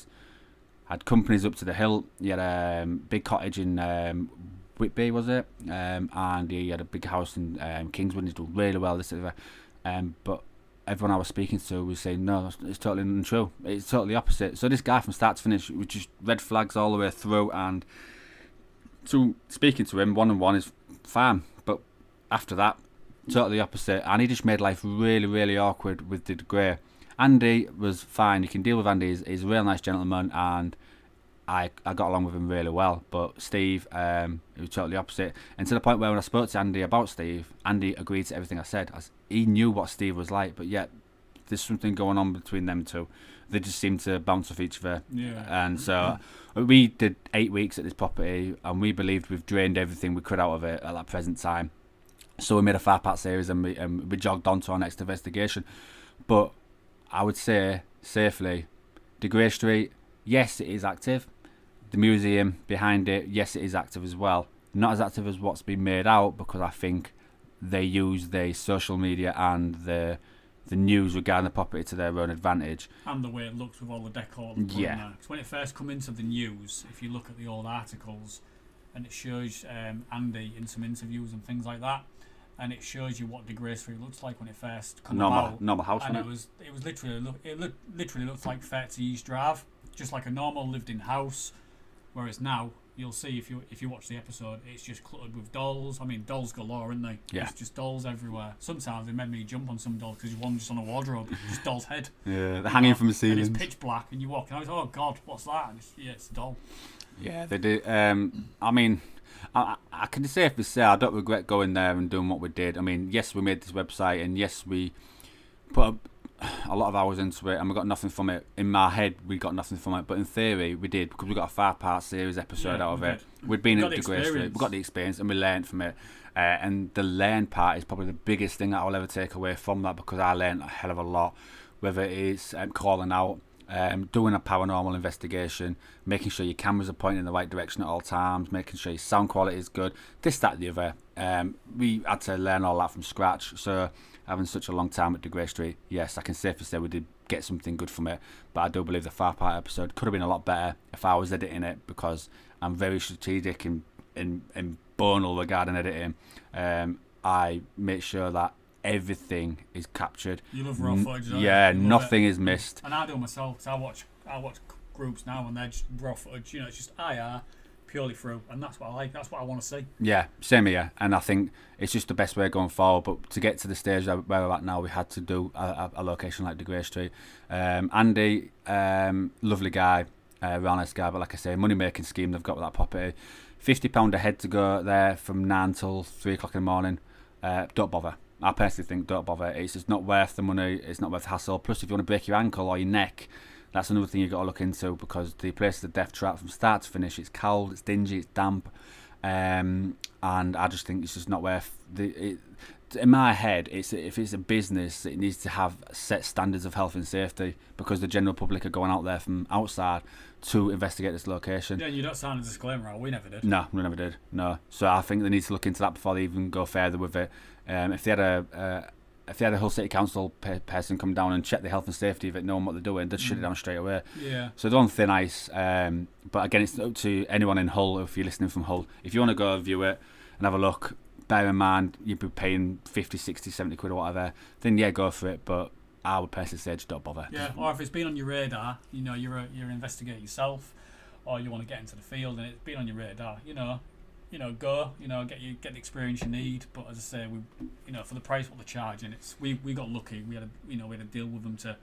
had companies up to the hilt. He had a big cottage in Whitby, was it? And he had a big house in Kingswood. He's doing really well. But everyone I was speaking to was saying no, it's totally untrue. It's totally opposite. So this guy from start to finish was just red flags all the way through. And so speaking to him one-on-one is fine, but after that, totally opposite. And he just made life really, really awkward with the Grey. Andy was fine. You can deal with Andy. He's a real nice gentleman, and I got along with him really well. But Steve, it was totally opposite. And to the point where when I spoke to Andy about Steve, Andy agreed to everything I said. He knew what Steve was like, but yet there's something going on between them two. They just seem to bounce off each other. Yeah. And so we did 8 weeks at this property, and we believed we've drained everything we could out of it at that present time. So we made a 5-part series, and we jogged on to our next investigation. But I would say safely, the Grey Street, yes, it is active. The museum behind it, yes, it is active as well. Not as active as what's been made out, because I think they use the social media and the news regarding the property to their own advantage. And the way it looks with all the decor. Yeah. Because when it first come into the news, if you look at the old articles, and it shows Andy in some interviews and things like that, and it shows you what the Grey Street looks like when it first comes out. Normal house, and wasn't it was literally looks like 30 East Drive, just like a normal lived-in house. Whereas now you'll see if you watch the episode, it's just cluttered with dolls. I mean, dolls galore, aren't they? Yeah. It's just dolls everywhere. Sometimes they made me jump on some dolls because one just on a wardrobe, just doll's head. Yeah, they're hanging from the ceiling. And it's pitch black, and you walk, and I was, oh god, what's that? And it's a doll. Yeah, they do. I mean, I can safely say I don't regret going there and doing what we did. I mean, yes, we made this website, and yes, we put a lot of hours into it, and we got nothing from it. In my head, we got nothing from it, but in theory, we did, because we got a 5-part series episode out of it. We'd been at the Grey Street, we got the experience, and we learned from it. And the learn part is probably the biggest thing that I'll ever take away from that, because I learned a hell of a lot. Whether it is calling out, doing a paranormal investigation, making sure your cameras are pointing in the right direction at all times, making sure your sound quality is good, this, that, the other. We had to learn all that from scratch. So having such a long time at the Grey Street, yes, I can safely say we did get something good from it. But I do believe the 5-part episode could have been a lot better if I was editing it, because I'm very strategic in in Bonal regarding editing. I make sure that everything is captured. You love raw footage, don't yeah, you? nothing is missed. And I do myself. 'Cause I watch groups now, and they're just raw footage. You know, it's just IR purely through, and that's what I like. That's what I want to see. Yeah, same here. And I think it's just the best way going forward. But to get to the stage where we're at now, we had to do a location like the Grey Street. Andy, lovely guy, real nice guy. But like I say, money making scheme they've got with that property. £50 a head to go there from 9 till 3 o'clock in the morning. Don't bother. I personally think don't bother. It's just not worth the money. It's not worth the hassle. Plus, if you want to break your ankle or your neck, that's another thing you've got to look into, because the place is a death trap from start to finish. It's cold, it's dingy, it's damp, and I just think it's just not worth in my head, if it's a business, it needs to have set standards of health and safety, because the general public are going out there from outside to investigate this location. Yeah, you don't sign a disclaimer. We never did. No, we never did. No, so I think they need to look into that before they even go further with it. If they had a Hull City Council person come down and check the health and safety of it, knowing what they're doing, they'd shut it down straight away. Yeah. So they're on thin ice. But again, it's up to anyone in Hull, if you're listening from Hull. If you want to go view it and have a look, bear in mind you'd be paying 50, 60, 70 quid or whatever, then yeah, go for it. But I would personally say just don't bother. Yeah, or if it's been on your radar, you know, you're an investigator yourself, or you want to get into the field and it's been on your radar, go, get the experience you need. But as I say, for the price what they're charging, we got lucky. We had a deal with them to.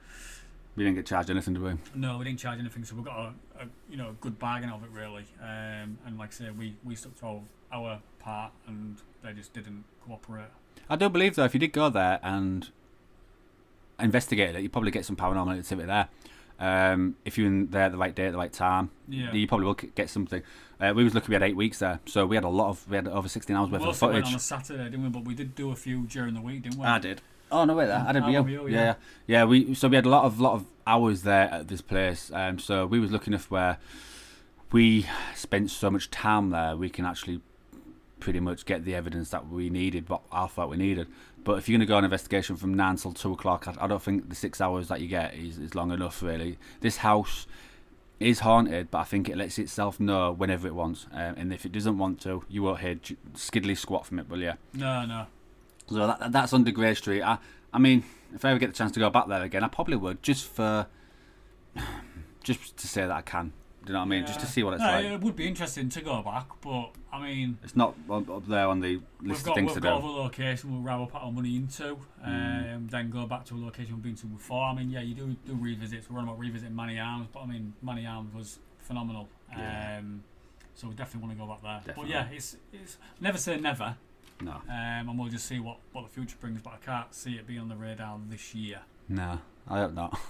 We didn't get charged anything, did we? No, we didn't charge anything, so we got a good bargain of it really. And like I say, we stuck to our part, and they just didn't cooperate. I do believe though, if you did go there and investigate it, you probably get some paranormal activity there. If you're in there at the right day at the right time, you probably will get something. We was lucky we had 8 weeks there, so we had over 16 hours worth of footage. We went on a Saturday, didn't we? But we did do a few during the week, didn't we? I did. Oh no, wait, I did. Yeah. We had a lot of hours there at this place. So we was lucky enough where we spent so much time there, we can actually pretty much get the evidence that we needed, what I thought we needed. But if you're going to go on an investigation from 9 till 2 o'clock, I don't think the 6 hours that you get is long enough, really. This house is haunted, but I think it lets itself know whenever it wants. And if it doesn't want to, you won't hear skiddly squat from it, will you? No. So that's under Grey Street. I mean, if I ever get the chance to go back there again, I probably would, just to say that I can. Do you know what I mean? Just to see what it's like. It would be interesting to go back, but I mean, it's not up there on the list of things to do. We've got other location we'll rather put our money into, then go back to a location we've been to before. I mean, yeah, you do revisits. We're on about revisiting Manny Arms, but I mean, Manny Arms was phenomenal. Yeah. So we definitely want to go back there. Definitely. But yeah, it's never say never. No. And we'll just see what the future brings, but I can't see it being on the radar this year. No, I hope not.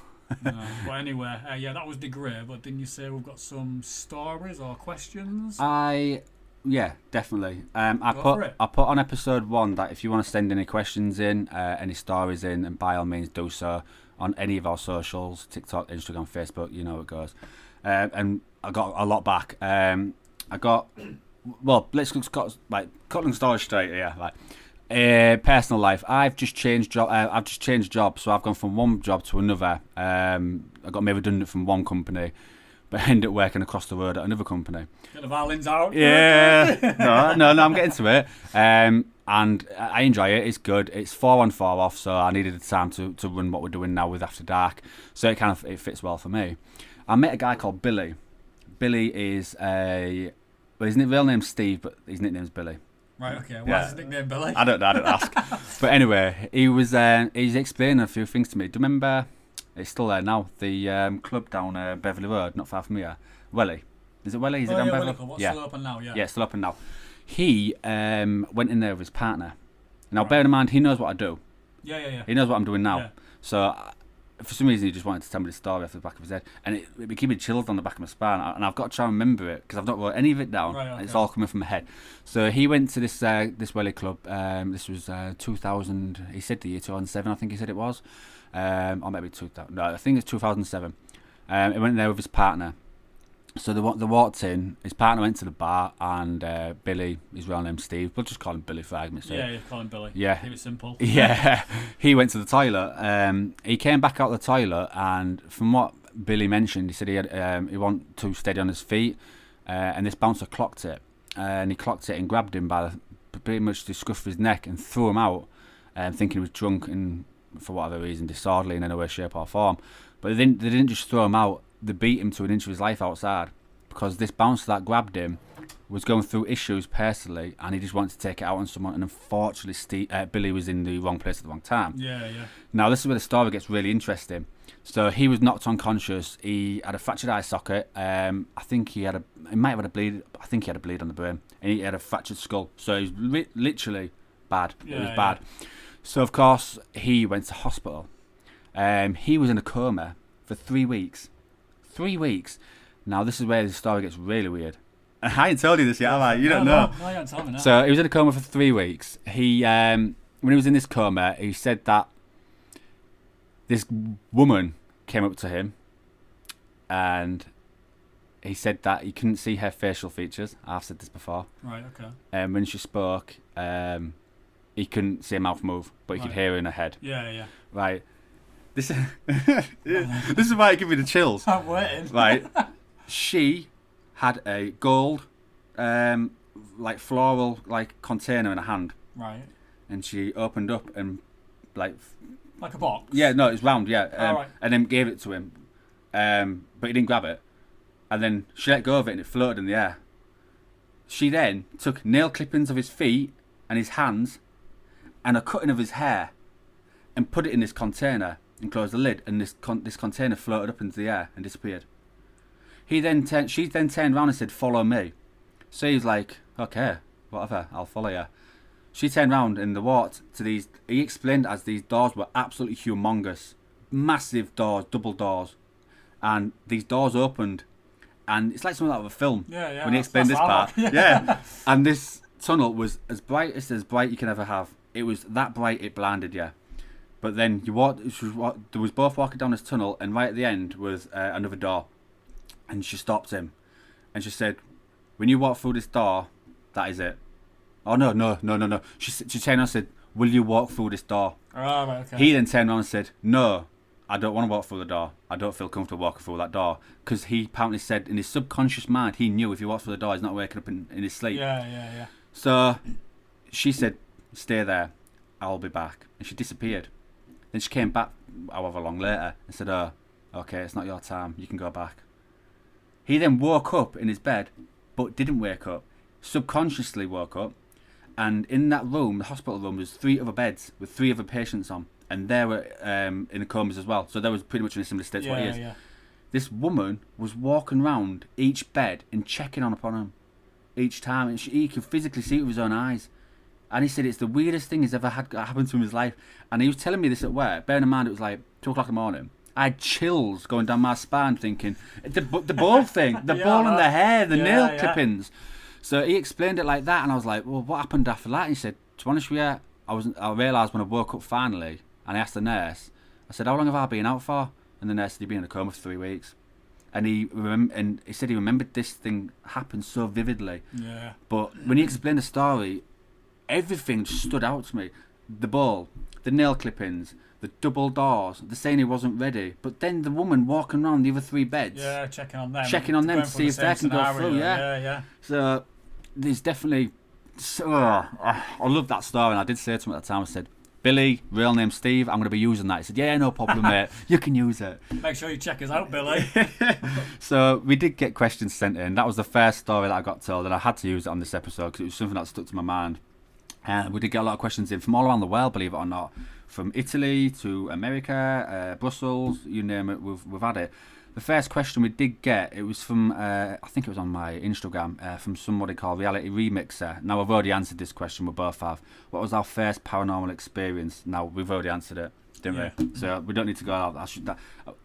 No. But anyway, that was the Grey. But didn't you say we've got some stories or questions? Yeah, definitely. I put on episode 1 that if you want to send any questions in, any stories in, and by all means do so on any of our socials, TikTok, Instagram, Facebook, you know how it goes. And I got a lot back. Let's cut long story straight here. Personal life. I've just changed jobs, so I've gone from one job to another. I got made redundant from one company, but I ended up working across the road at another company. Get the violins out. Yeah. no, I'm getting to it. And I enjoy it. It's good. It's 4 on 4 off, so I needed the time to run what we're doing now with After Dark. So it fits well for me. I met a guy called Billy. Billy is his real name's Steve, but his nickname's Billy. Right, okay. What's his nickname, Billy? I didn't ask. But anyway, he's explaining a few things to me. Do you remember, it's still there now, the club down Beverley Road, not far from here, Welly. Is it Welly? Is it down Beverley? Yeah. Still open now, yeah. Yeah, still open now. He went in there with his partner. Now, bear in mind, he knows what I do. Yeah. He knows what I'm doing now. Yeah. So, for some reason, he just wanted to tell me the story off the back of his head. And it became me chilled on the back of my spine. And I've got to try and remember it, because I've not wrote any of it down. Right, okay. It's all coming from my head. So, he went to this Welly club. This was 2000, he said the year 2007, I think he said it was. Or maybe 2000. No, I think it's 2007. He went there with his partner. So they walked in, his partner went to the bar, and Billy, his real name's Steve, we'll just call him Billy for argument's sake. Yeah, call him Billy. Yeah. Keep it simple. Yeah. He went to the toilet. He came back out of the toilet, and from what Billy mentioned, he said he wasn't too steady on his feet, and this bouncer clocked it. and he clocked it and grabbed him by pretty much the scruff of his neck and threw him out, thinking he was drunk and for whatever reason disorderly in any way, shape or form. But they didn't just throw him out, they beat him to an inch of his life outside, because this bouncer that grabbed him was going through issues personally and he just wanted to take it out on someone, and unfortunately Billy was in the wrong place at the wrong time. Yeah. Now this is where the story gets really interesting. So he was knocked unconscious, he had a fractured eye socket, I think he might have had a bleed, I think he had a bleed on the brain, and he had a fractured skull, so he was literally bad. It was bad. So of course he went to hospital. He was in a coma for 3 weeks. 3 weeks. Now this is where the story gets really weird. I ain't told you this yet, have I? You don't know. No, you haven't told me that. So he was in a coma for 3 weeks. He, when he was in this coma, he said that this woman came up to him, and he said that he couldn't see her facial features. I've said this before. Right. Okay. When she spoke, he couldn't see her mouth move, but he could hear her in her head. Yeah. Right. This is why it gave me the chills. I'm waiting. Right. She had a gold, like floral, like container in her hand. Right. And she opened up and like a box. Yeah, no, it's round. Yeah. Right. And then gave it to him, but he didn't grab it. And then she let go of it and it floated in the air. She then took nail clippings of his feet and his hands, and a cutting of his hair, and put it in this container and closed the lid, and this container floated up into the air and disappeared. She then turned around and said, "Follow me." So he's like, "Okay, whatever, I'll follow you." She turned around and they walked to these. He explained as these doors were absolutely humongous, massive doors, double doors, and these doors opened, and it's like something out of a film. Yeah. When he explained this part, yeah. And this tunnel was as bright you can ever have. It was that bright it blinded you. But then you walked. There was both walking down this tunnel, and right at the end was another door. And she stopped him, and she said, "When you walk through this door, that is it." Oh no. She turned around and said, "Will you walk through this door?" Oh, right, okay. He then turned around and said, "No, I don't want to walk through the door. I don't feel comfortable walking through that door." Because he apparently said in his subconscious mind, he knew if he walked through the door, he's not waking up in his sleep. Yeah. So she said, "Stay there, I'll be back." And she disappeared. Then she came back however long later and said, "Oh, okay, it's not your time. You can go back." He then woke up in his bed, but didn't wake up. Subconsciously woke up. And in that room, the hospital room, there's 3 other beds with 3 other patients on. And they were in comas as well. So they was pretty much in a similar state to what he is. Yeah. This woman was walking around each bed and checking upon him each time. And he could physically see it with his own eyes. And he said it's the weirdest thing he's ever had happen to him in his life. And he was telling me this at work. Bearing in mind it was like 2 o'clock in the morning. I had chills going down my spine thinking, the ball thing, the ball in the hair, the nail clippings. So he explained it like that, and I was like, "Well, what happened after that?" And he said, "To be honest with you, I realised when I woke up finally, and I asked the nurse, I said, 'How long have I been out for?' And the nurse said, 'You've been in a coma for 3 weeks.' And he said he remembered this thing happened so vividly. Yeah. But when he explained the story, everything just stood out to me. The ball, the nail clippings, the double doors, the saying he wasn't ready. But then the woman walking around the other 3 beds. Yeah, checking on them. To see if they can go through, Yeah. So there's definitely... I love that story, and I did say to him at the time, I said, "Billy, real name Steve, I'm going to be using that." He said, "Yeah, no problem, mate. You can use it." Make sure you check us out, Billy. So we did get questions sent in. That was the first story that I got told, and I had to use it on this episode because it was something that stuck to my mind. And we did get a lot of questions in from all around the world, believe it or not. From Italy to America, Brussels, you name it, we've had it. The first question we did get, it was from, I think it was on my Instagram, from somebody called Reality Remixer. Now, I've already answered this question, we both have. What was our first paranormal experience? Now, we've already answered it, didn't we? So we don't need to go out.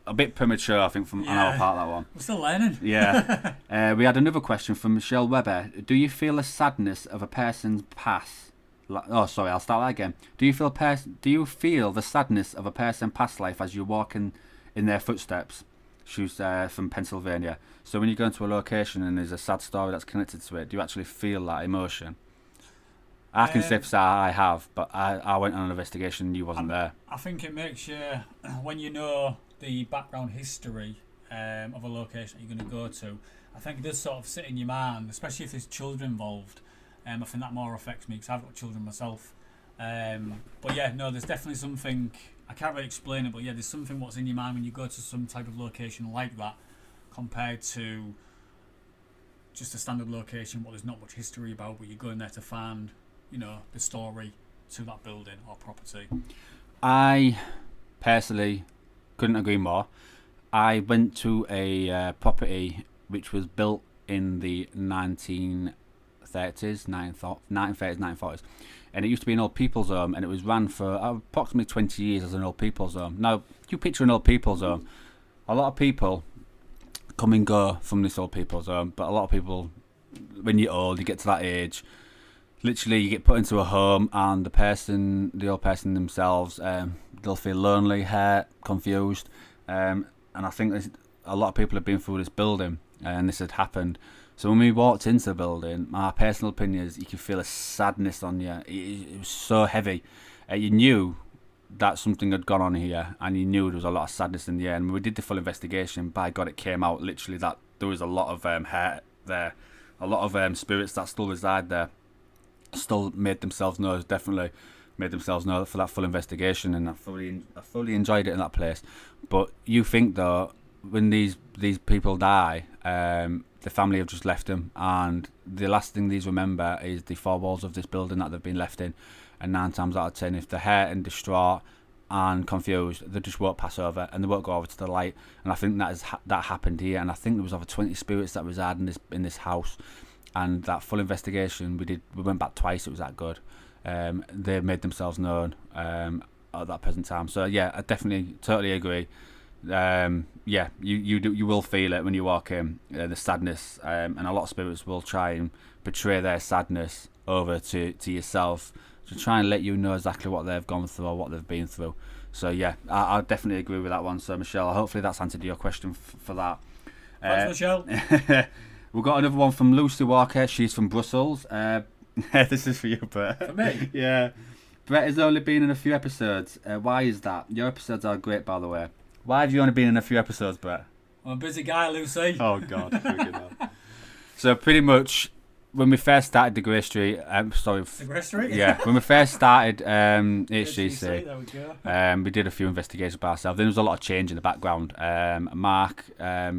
A bit premature, I think, from on our part, that one. We're still learning. Yeah. We had another question from Michelle Webber. Do you feel the sadness of a person's past? I'll start that again. Do you feel the sadness of a person's past life as you walk in their footsteps? She was from Pennsylvania. So when you go into a location and there's a sad story that's connected to it, do you actually feel that emotion? I can say I have, but I went on an investigation and you wasn't there. I think it makes you, when you know the background history of a location that you're going to go to, I think it does sort of sit in your mind, especially if there's children involved. I think that more affects me because I've got children myself. But yeah, no, there's definitely something, I can't really explain it, but yeah, there's something what's in your mind when you go to some type of location like that compared to just a standard location what there's not much history about, but you're going there to find, you know, the story to that building or property. I personally couldn't agree more. I went to a property which was built in the 1930s, 1940s, and it used to be an old people's home, and it was ran for approximately 20 years as an old people's home. Now, you picture an old people's home, a lot of people come and go from this old people's home, but a lot of people, when you're old, you get to that age, literally you get put into a home, and the old person themselves, they'll feel lonely, hurt, confused, and I think a lot of people have been through this building, and this had happened. So when we walked into the building, my personal opinion is you could feel a sadness on you. It was so heavy. You knew that something had gone on here, and you knew there was a lot of sadness in the air. And when we did the full investigation, by God, it came out literally that there was a lot of hurt there, a lot of spirits that still reside there, still made themselves known, definitely made themselves known for that full investigation, and I thoroughly enjoyed it in that place. But you think though, when these people die, the family have just left them, and the last thing these remember is the four walls of this building that they've been left in. And 9 times out of 10, if they're hurt and distraught and confused, they just won't pass over and they won't go over to the light. And I think that happened here, and I think there was over 20 spirits that reside in this house. And that full investigation we went back twice. It was that good. They made themselves known at that present time. So yeah, I definitely totally agree. Yeah, you will feel it when you walk in, the sadness, and a lot of spirits will try and portray their sadness over to yourself to try and let you know exactly what they've gone through or what they've been through. So yeah, I definitely agree with that one. So Michelle, hopefully that's answered your question for that. Thanks, Michelle. We've got another one from Lucy Walker. She's from Brussels. This is for you, Brett. For me? Yeah. Brett has only been in a few episodes. Why is that? Your episodes are great, by the way. Why have you only been in a few episodes, Brett? I'm a busy guy, Lucy. Oh, God. Freaking hell. So pretty much, when we first started the Grey Street, The Grey Street? Yeah, when we first started HGC, there we go. we did a few investigations by ourselves. Then there was a lot of change in the background. Mark,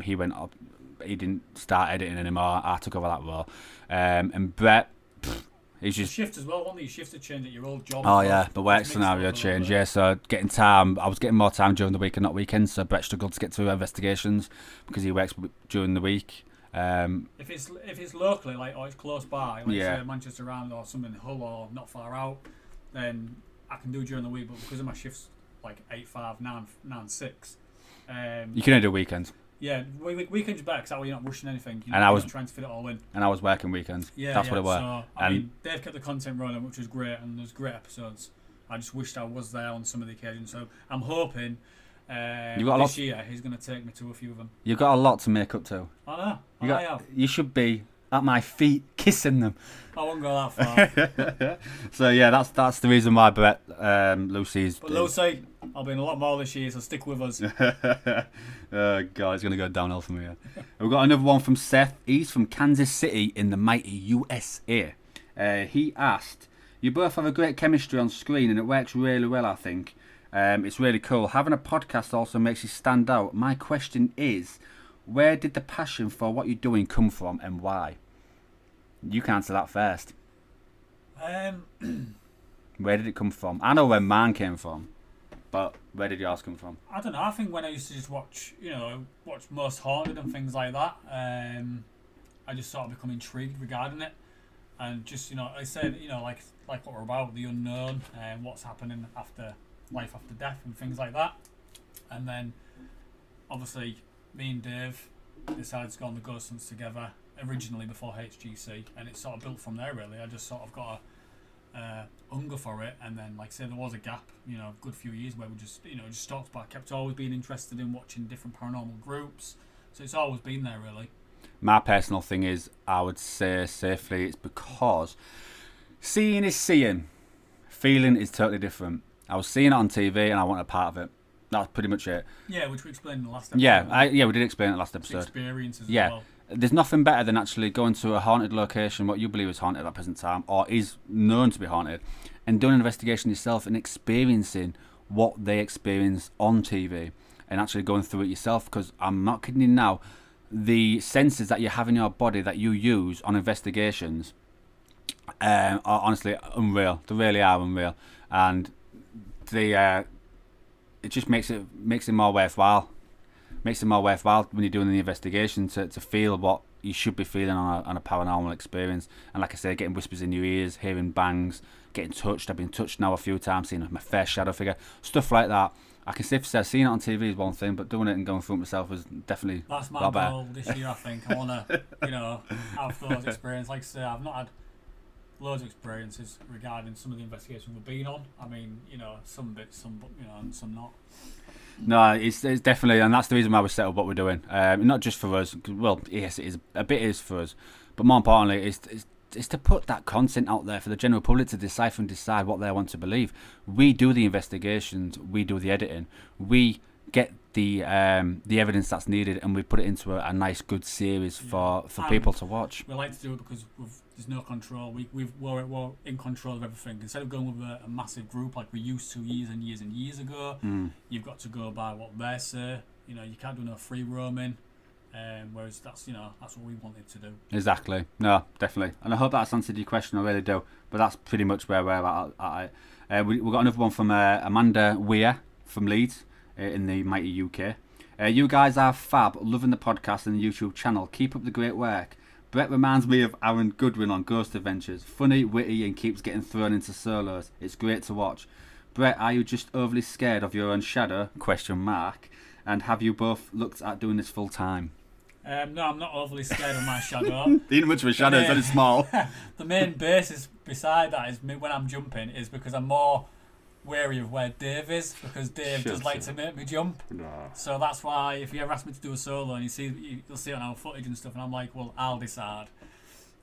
he went up, he didn't start editing anymore. I took over that role. And Brett, he's just shift as well, wasn't you? Shift to change at your old job. Oh yeah, the work scenario changed. Yeah, so getting time, I was getting more time during the week and not weekends. So Brett struggled to get to investigations because he works during the week. If it's locally, like, or it's close by, like Yeah. say Manchester Round or something, Hull or not far out, then I can do during the week. But because of my shifts, like 8-5, 9-6, You can only do weekends. yeah, weekends are better because that way you're not rushing anything. And I was not trying to fit it all in. And I was working weekends. Yeah, That's what it was. So I mean, they've kept the content rolling, which was great, and there's great episodes. I just wished I was there on some of the occasions. So I'm hoping this year he's going to take me to a few of them. You've got a lot to make up to. I know. You should be at my feet kissing them. I won't go that far. So yeah, that's the reason why Brett, Lucy's. But Lucy, I'll be in a lot more this year, so stick with us. Oh God, it's gonna go downhill from here. We've got another one from Seth. He's from Kansas City in the mighty USA. He asked, "You both have a great chemistry on screen, and it works really well. I think it's really cool. Having a podcast also makes you stand out. My question is, where did the passion for what you're doing come from, and why?" You can answer that first. Where did it come from? I know where mine came from, but where did yours come from? I don't know. I think when I used to just watch Most Haunted and things like that, I just sort of become intrigued regarding it, and just I said like what we're about, the unknown and what's happening after life after death and things like that, and then obviously me and Dave decided to go on the Ghost Hunts together originally before HGC, and it sort of built from there really. I just sort of got a hunger for it, and then like I say there was a gap, a good few years where we just just stopped, but I kept always being interested in watching different paranormal groups, so it's always been there really. My personal thing is, I would say safely, it's because seeing is seeing, feeling is totally different. I was seeing it on TV and I wanted a part of it. That's pretty much it. Yeah, which we explained in the last episode. Yeah, we did explain it last episode. Experiences yeah. as well. there's nothing better than actually going to a haunted location, what you believe is haunted at that present time, or is known to be haunted, and doing an investigation yourself and experiencing what they experience on TV and actually going through it yourself. Because I'm not kidding you now, the senses that you have in your body that you use on investigations are honestly unreal. They really are unreal, and it just makes it more worthwhile. Makes it more worthwhile when you're doing the investigation to feel what you should be feeling on a paranormal experience. And like I say, getting whispers in your ears, hearing bangs, getting touched. I've been touched now a few times, seeing my first shadow figure, stuff like that. I can say seeing it on TV is one thing, but doing it and going through it myself is definitely that's my a lot better. goal this year. I think I want to, have those experiences. Like I say, I've not had loads of experiences regarding some of the investigations we've been on. I mean, some bits, and some not. No, it's definitely, and that's the reason why we set up what we're doing. Not just for us. Well, yes, it is a bit is for us, but more importantly, it's to put that content out there for the general public to decipher and decide what they want to believe. We do the investigations, we do the editing, we get the evidence that's needed, and we put it into a nice, good series for people to watch. We like to do it because there's no control. We're in control of everything. Instead of going with a massive group like we used to years and years and years ago, you've got to go by what they say. You can't do no free roaming. Whereas that's what we wanted to do. Exactly. No, definitely. And I hope that's answered your question. I really do. But that's pretty much where we're at it. We've got another one from Amanda Weir from Leeds in the mighty UK. You guys are fab. Loving the podcast and the YouTube channel. Keep up the great work. Brett reminds me of Aaron Goodwin on Ghost Adventures. Funny, witty, and keeps getting thrown into solos. It's great to watch. Brett, are you just overly scared of your own shadow? ? And have you both looked at doing this full time? No, I'm not overly scared of my shadow. Ain't much of a shadow, it's only small. The main basis beside that is me when I'm jumping is because I'm more wary of where Dave is, because Dave does like to make me jump. No. So that's why if you ever ask me to do a solo and you'll see it on our footage and stuff, and I'm like, well, I'll decide.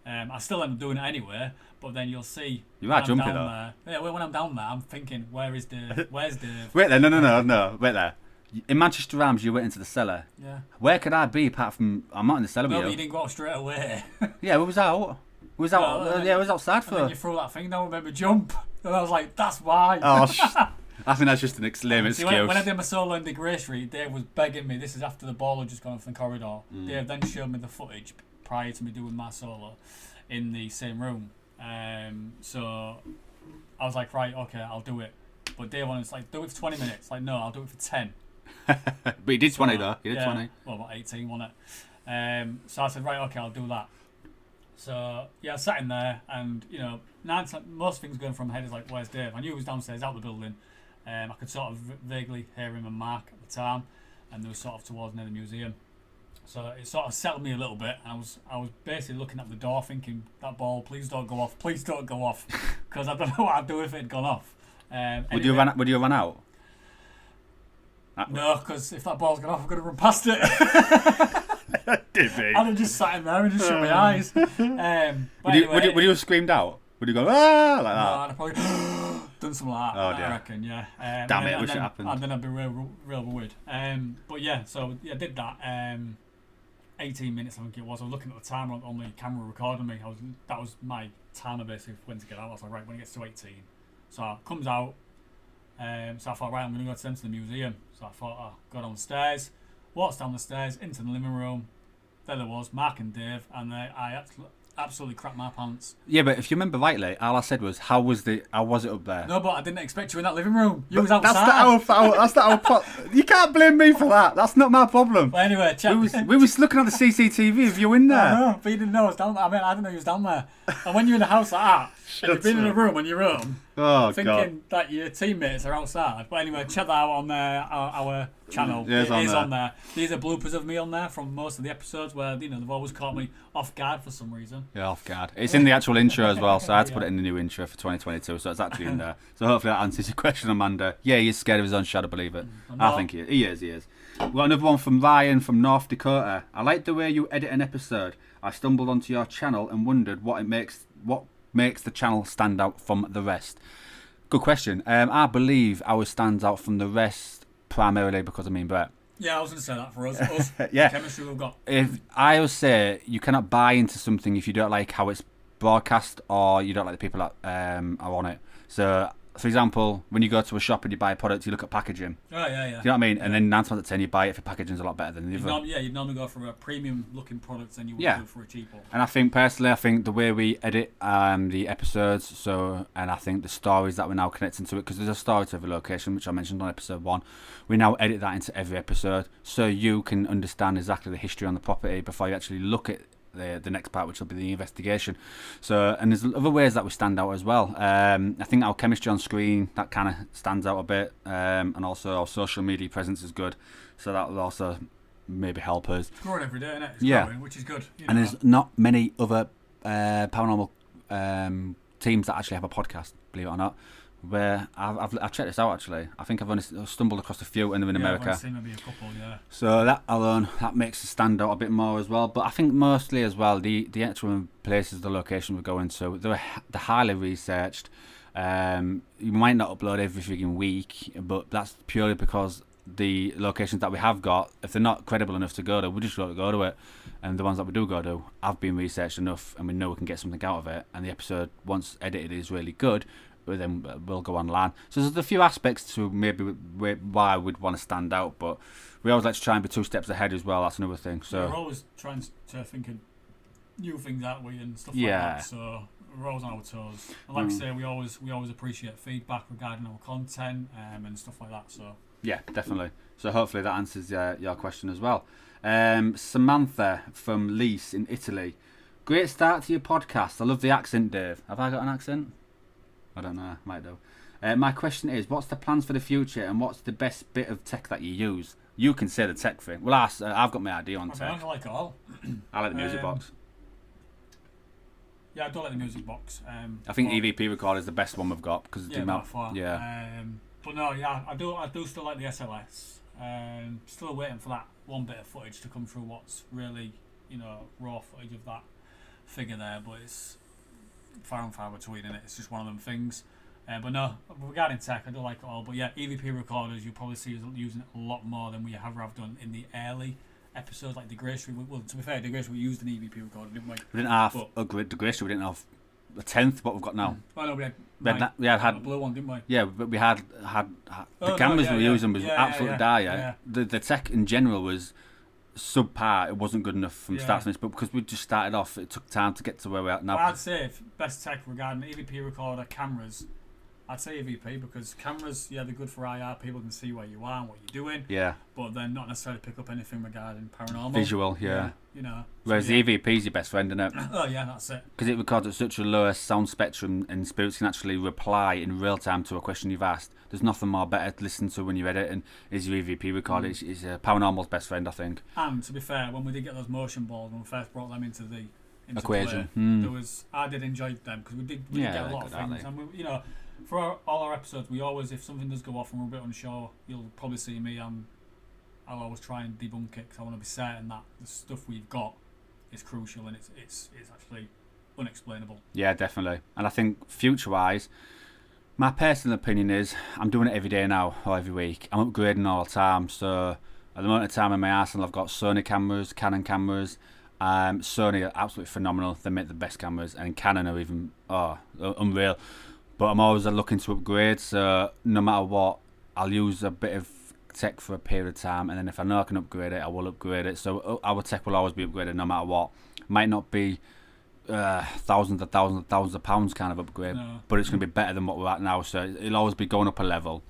I still end up doing it anyway, but then you'll see. You are jumping though. Yeah, when I'm down there, I'm thinking, where is Dave? Where's Dave? Wait there, no, wait there. In Manchester Arms, you went into the cellar. Yeah. Where could I be apart from I'm not in the cellar with you? No, but you didn't go out straight away. Yeah, we was out. We was out. Yeah, we was outside for. And then you threw that thing down and made me jump. And I was like, that's why. Oh, I think that's just an lame excuse. When I did my solo in the Grey Street, Dave was begging me. This is after the ball had just gone off the corridor. Dave then showed me the footage prior to me doing my solo in the same room. So I was like, right, okay, I'll do it. But Dave wanted to do it for 20 minutes. Like, no, I'll do it for 10. But he did 20 though. He did 20. Well, about 18, wasn't it? So I said, right, okay, I'll do that. So I sat in there, and most things going from my head is like, where's Dave? I knew he was downstairs out the building. I could sort of vaguely hear him and Mark at the time, and they were sort of towards near the museum. So it sort of settled me a little bit. I was basically looking at the door, thinking, that ball, please don't go off, because I don't know what I'd do if it had gone off. Would you have run out? No, because if that ball's gone off, I'm going to run past it. Did I'd have just sat in there and just shut my eyes. Would you have screamed out? Would you go, ah, like that? No, I'd have probably done something like that. Oh, dear. I reckon, yeah. Damn it, I wish it happened. And then I'd be real worried. But yeah, so I did that. 18 minutes, I think it was. I was looking at the timer on the camera recording me. That was my timer basically when to get out. I was like, right, when it gets to 18. So it comes out. So I thought, right, I'm going to go to the museum. So I thought, go down the stairs, walked down the stairs into the living room. There was Mark and Dave, and I absolutely crapped my pants. Yeah, but if you remember rightly, all I said was, how was it up there? No, but I didn't expect you in that living room. You was outside. That's the whole You can't blame me for that. That's not my problem. But anyway, we was looking at the CCTV of you in there. I know, but you didn't know I was down there. I mean, I didn't know you was down there. And when you're in a house like that, and you've been in a room on your own, thinking that your teammates are outside. But anyway, check that out on our channel. Yeah, it is on there. These are bloopers of me on there from most of the episodes where they've always caught me off guard for some reason. Yeah, off guard. It's in the actual intro as well, so I had to put it in the new intro for 2022, so it's actually in there. So hopefully that answers your question, Amanda. Yeah, he's scared of his own shadow, believe it. I think he is. We've got another one from Ryan from North Dakota. I like the way you edit an episode. I stumbled onto your channel and wondered what makes the channel stand out from the rest. Good question. I believe ours stands out from the rest primarily because Brett. Yeah, I was going to say that for us. Yeah. Chemistry we've got. If I always say you cannot buy into something if you don't like how it's broadcast or you don't like the people that are on it. So, for example, when you go to a shop and you buy a product, you look at packaging. Oh, yeah. Do you know what I mean? And then 9 times out of 10 you buy it if the packaging's a lot better than the other. You'd normally go for a premium looking product than you would do for a cheap one. And I think personally, the way we edit the episodes, and I think the stories that we're now connecting to it, because there's a story to every location, which I mentioned on episode 1, we now edit that into every episode, so you can understand exactly the history on the property before you actually look at the next part, which will be the investigation. So, and there's other ways that we stand out as well. I think our chemistry on screen, that kind of stands out a bit, and also our social media presence is good, so that will also maybe help us. It's growing every day, isn't it? It's growing, which is good. And there's not many other paranormal teams that actually have a podcast, believe it or not. Where I've checked this out actually. I think I've only stumbled across a few, and they're in America. I've seen maybe a couple, So that alone, that makes it stand out a bit more as well. But I think mostly as well, the actual places, the location we're going to, they're highly researched. You might not upload every freaking week, but that's purely because the locations that we have got, if they're not credible enough to go to, we just got to go to it. And the ones that we do go to have been researched enough, and we know we can get something out of it. And the episode, once edited, is really good. But then we'll go online. So there's a few aspects to maybe why we'd want to stand out, but we always like to try and be 2 steps ahead as well. That's another thing. So we're always trying to think of new things, aren't we, and stuff like that. So we're always on our toes. And like I say, we always appreciate feedback regarding our content and stuff like that. So yeah, definitely. So hopefully that answers your question as well. Samantha from Lease in Italy. Great start to your podcast. I love the accent, Dave. Have I got an accent? I don't know, might do. My question is, what's the plans for the future, and what's the best bit of tech that you use? You can say the tech thing. Well, I've got my idea on tech. I like it all. I like the music box. Yeah, I do like the music box. I think EVP recorder is the best one we've got because it's by far. Yeah. But no, I do still like the SLS. Still waiting for that one bit of footage to come through. What's really, raw footage of that figure there, but it's far and far between, and it's just one of them things. But no, regarding tech, I do like it all. But yeah, EVP recorders, you'll probably see us using it a lot more than we have done in the early episodes, like the Grey Street. Well, to be fair, the Grey Street we used an EVP recorder, didn't we? We didn't have the Grey Street. We didn't have a 10th what we've got now. Oh no, we had a blue one, didn't we? Yeah, but we had the cameras we were using was absolute dire. Yeah. The tech in general was subpar. It wasn't good enough from start to finish, but because we just started off, it took time to get to where we're at now. Well, I'd say best tech regarding EVP recorder, cameras, I'd say EVP, because cameras, they're good for IR. People can see where you are and what you're doing. Yeah. But then not necessarily pick up anything regarding paranormal. Visual, yeah. Whereas the EVP is your best friend, isn't it? Oh yeah, that's it. Because it records at such a lower sound spectrum, and spirits can actually reply in real time to a question you've asked. There's nothing more better to listen to when you're editing is your EVP recorder. It's paranormal's best friend, I think. And to be fair, when we did get those motion balls, when we first brought them into the equation, play, I did enjoy them because we did get a lot of things. And we, for all our episodes, we always, if something does go off and we're a bit unsure, you'll probably see me. I'll always try and debunk it because I want to be certain that the stuff we've got is crucial and it's actually unexplainable. Yeah, definitely. And I think future-wise, my personal opinion is I'm doing it every day now or every week. I'm upgrading all the time. So at the moment of time in my arsenal, I've got Sony cameras, Canon cameras. Sony are absolutely phenomenal. They make the best cameras, and Canon are even unreal. But I'm always looking to upgrade. So no matter what, I'll use a bit of tech for a period of time, and then if I know I can upgrade it, I will upgrade it. So our tech will always be upgraded no matter what. Might not be thousands of pounds kind of upgrade, but it's going to be better than what we're at now. So it'll always be going up a level.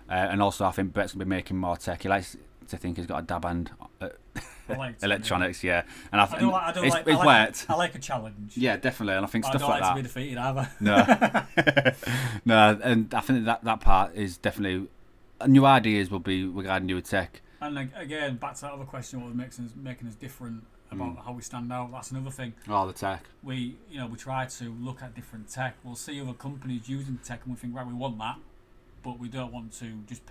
And also I think Brett's going to be making more tech. He likes to think he's got a dab hand electronics, yeah. And it's wet. I like a challenge. Yeah, definitely. And I think stuff like that. To be defeated either. No, and I think that part is definitely new ideas will be regarding new tech. And again, back to that other question, what was making us different about how we stand out. That's another thing. Oh, the tech. We try to look at different tech. We'll see other companies using tech, and we think, right, we want that, but we don't want to just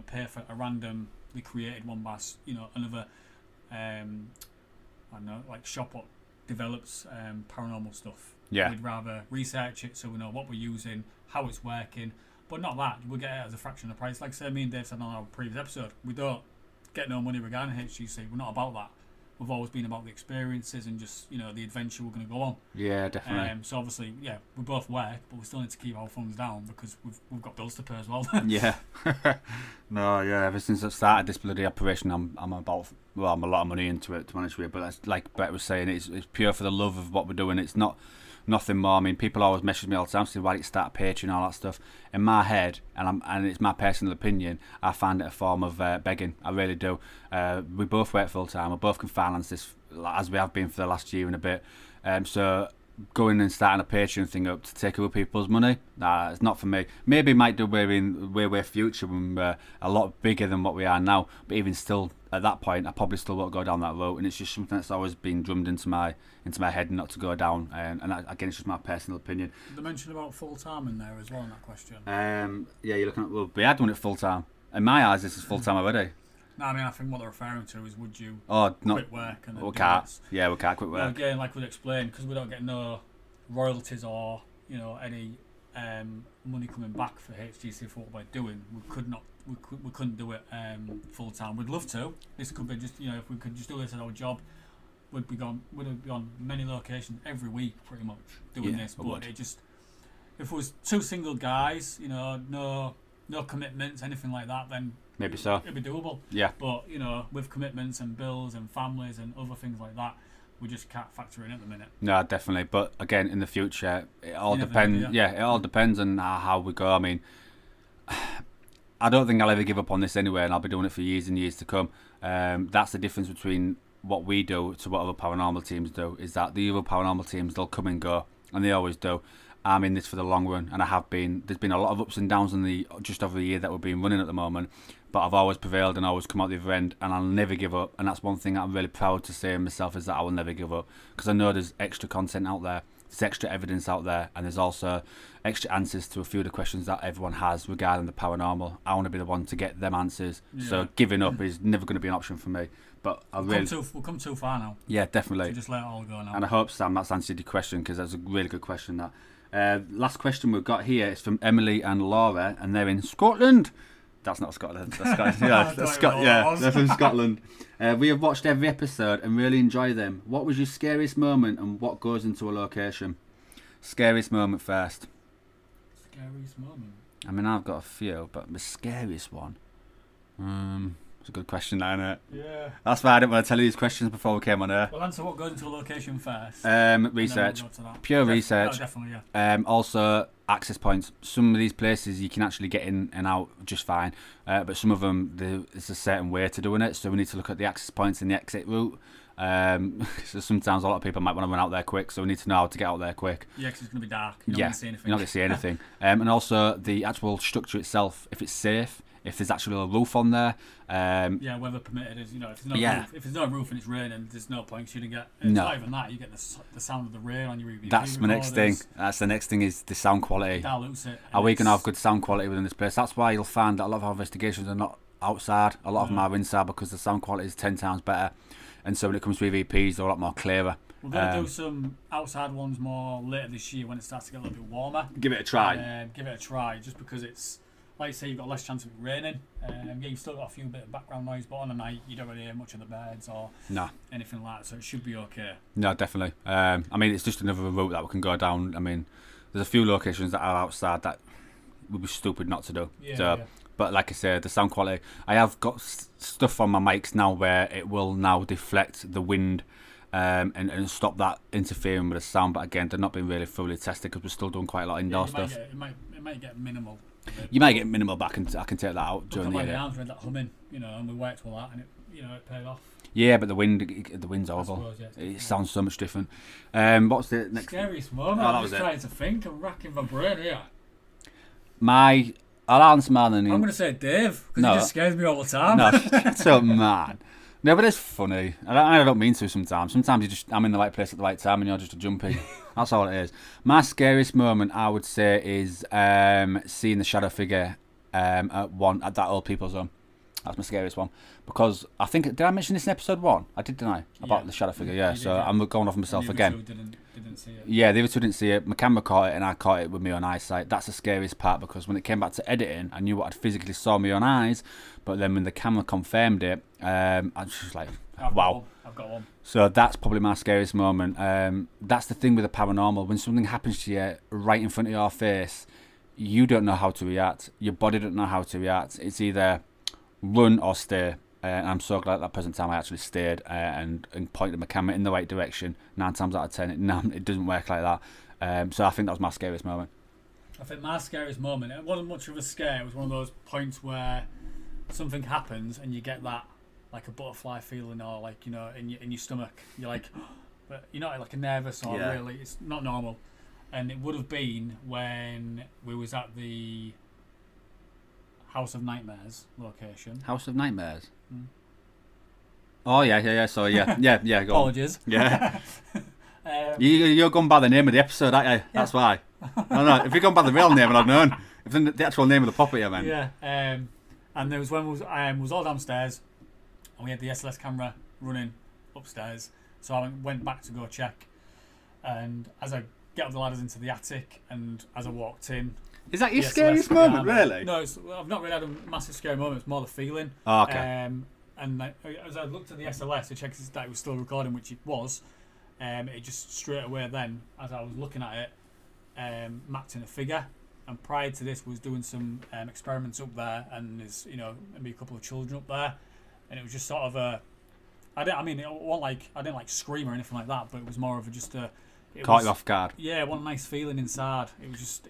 pay for a randomly created one by another I don't know, like shop what develops paranormal stuff. Yeah. We'd rather research it so we know what we're using, how it's working, but not that we'll get it as a fraction of the price. Like say me and Dave said on our previous episode, we don't get no money regarding HGC. We're not about that. We've always been about the experiences and just, you know, the adventure we're going to go on. Yeah, definitely. So obviously, yeah, we both work, but we still need to keep our funds down because we've got bills to pay as well. Yeah. No, yeah. Ever since I started this bloody operation, I'm I'm a lot of money into it, to be honest with you. But that's, like Brett was saying, it's pure for the love of what we're doing. It's not nothing more. I mean, people always message me all the time saying, why did you start a Patreon and all that stuff. In my head, and it's my personal opinion, I find it a form of begging. I really do. We both work full time. We both can finance this as we have been for the last year and a bit. So going and starting a Patreon thing up to take other people's money, nah, it's not for me. Maybe it might do way future when we're a lot bigger than what we are now. But even still, at that point, I probably still won't go down that road. And it's just something that's always been drummed into my head not to go down. And again, it's just my personal opinion. They mentioned about full time in there as well in that question. Yeah, you're looking at, well, we are doing it full time. In my eyes, this is full time already. No, I mean, I think what they're referring to is, would you quit work? And we can't. Yeah, we can't quit work. Well, again, like we explained, because we don't get no royalties or, you know, any money coming back for HGC for what we're doing, we couldn't do it full time. We'd love to. This could be just, you know, if we could just do this as our job, we'd be on many locations every week, pretty much doing this. But it just, if it was two single guys, you know, no commitments, anything like that, then maybe so. It'd be doable. Yeah. But, you know, with commitments and bills and families and other things like that, we just can't factor in at the minute. No, definitely. But again, in the future, it all depends. Yeah, it all depends on how we go. I mean, I don't think I'll ever give up on this anyway, and I'll be doing it for years and years to come. That's the difference between what we do to what other paranormal teams do, is that the other paranormal teams, they'll come and go, and they always do. I'm in this for the long run, and I have been. There's been a lot of ups and downs in the just over the year that we've been running at the moment, but I've always prevailed and always come out the other end, and I'll never give up. And that's one thing I'm really proud to say myself, is that I will never give up, because I know there's extra content out there, there's extra evidence out there, and there's also extra answers to a few of the questions that everyone has regarding the paranormal. I want to be the one to get them answers. Yeah. So giving up is never going to be an option for me. But we'll come too far now. Yeah, definitely. So just let it all go now. And I hope, Sam, that's answered your question, because that's a really good question. That. Last question we've got here is from Emily and Laura, and they're in Scotland. That's not Scotland. That's Scotland. Yeah, they're from Scotland. We have watched every episode and really enjoy them. What was your scariest moment, and what goes into a location? Scariest moment first. Scariest moment? I mean, I've got a few, but the scariest one. It's a good question, isn't it? Yeah. That's why I didn't want to tell you these questions before we came on air. Well, answer what goes into a location first. Research. We'll pure research. Oh, definitely, yeah. Also, access points. Some of these places you can actually get in and out just fine, but some of them, there's a certain way to doing it, so we need to look at the access points and the exit route. So sometimes a lot of people might want to run out there quick, so we need to know how to get out there quick. Yeah, because it's going to be dark. You're not going to see anything. You're not going to see anything. And also the actual structure itself, if it's safe, if there's actually a roof on there. Yeah, weather permitted is, you know, if there's no roof and it's raining, there's no point shooting get. It's not even that, you get the sound of the rain on your EVP. That's my next thing. That's the next thing, is the sound quality. It dilutes it. Are we going to have good sound quality within this place? That's why you'll find that a lot of our investigations are not outside. A lot of them are inside, because the sound quality is 10 times better. And so when it comes to EVPs, they're a lot more clearer. We're going to do some outside ones more later this year when it starts to get a little bit warmer. Give it a try. Give it a try, just because it's, like you say, you've got less chance of it raining. Yeah, you've still got a few bit of background noise, but on the night you don't really hear much of the birds or anything like that, so it should be okay. No, definitely. I mean, it's just another route that we can go down. I mean, there's a few locations that are outside that would be stupid not to do. But like I said, the sound quality, I have got stuff on my mics now where it will now deflect the wind and stop that interfering with the sound. But again, they're not being really fully tested, because we're still doing quite a lot of indoor stuff. It might get minimal. You might get minimal back, and I can take that out during the year. We had that humming, you know, and we worked with that, and it paid off. Yeah, but the wind's horrible. It sounds so much different. What's the next? Scariest moment. I'm just trying to think. I'm racking my brain here. I'll answer more than you. I'm going to say Dave, because he just scares me all the time. No, shut up, man. No, but it's funny. I don't mean to sometimes. Sometimes I'm in the right place at the right time and you're just a jumpy. That's all it is. My scariest moment, I would say, is seeing the shadow figure at that old people's home. That's my scariest one. Because I think, did I mention this in episode 1? I did, didn't I? About the shadow figure, yeah. So I'm going off myself again. Didn't see it. Yeah, the other two didn't see it. My camera caught it and I caught it with my own eyesight. That's the scariest part, because when it came back to editing, I knew what I'd physically saw with my own eyes. But then when the camera confirmed it, I was just like, wow. I've got one. So that's probably my scariest moment. That's the thing with the paranormal. When something happens to you right in front of your face, you don't know how to react. Your body don't know how to react. It's either run or stay. And I'm so glad at that present time I actually stayed and pointed my camera in the right direction. 9 times out of 10, it doesn't work like that. So I think that was my scariest moment. I think my scariest moment, it wasn't much of a scare. It was one of those points where something happens and you get that, like a butterfly feeling, or like, you know, in your stomach. You're like, but you're not like a nervous or really. It's not normal. And it would have been when we was at the House of Nightmares location. House of Nightmares? Mm. Oh, yeah. So, yeah, go Apologies. On. Yeah. You're going by the name of the episode, aren't you? Yeah. That's why. No, if you're going by the real name, I'd known. If the actual name of the property, I meant. Yeah. And there was when we was all downstairs, and we had the SLS camera running upstairs. So I went back to go check. And as I get up the ladders into the attic, and as I walked in... Is that your scariest moment, really? No, I've not really had a massive scary moment. It's more the feeling. Oh, okay. And as I looked at the SLS to check that it was still recording, which it was, it just straight away then, as I was looking at it, mapped in a figure. And prior to this, was doing some experiments up there, and there's, you know, maybe a couple of children up there, and it was just sort of a. I didn't like scream or anything like that, but it was more of just a. Caught you off guard. Yeah, one nice feeling inside. It was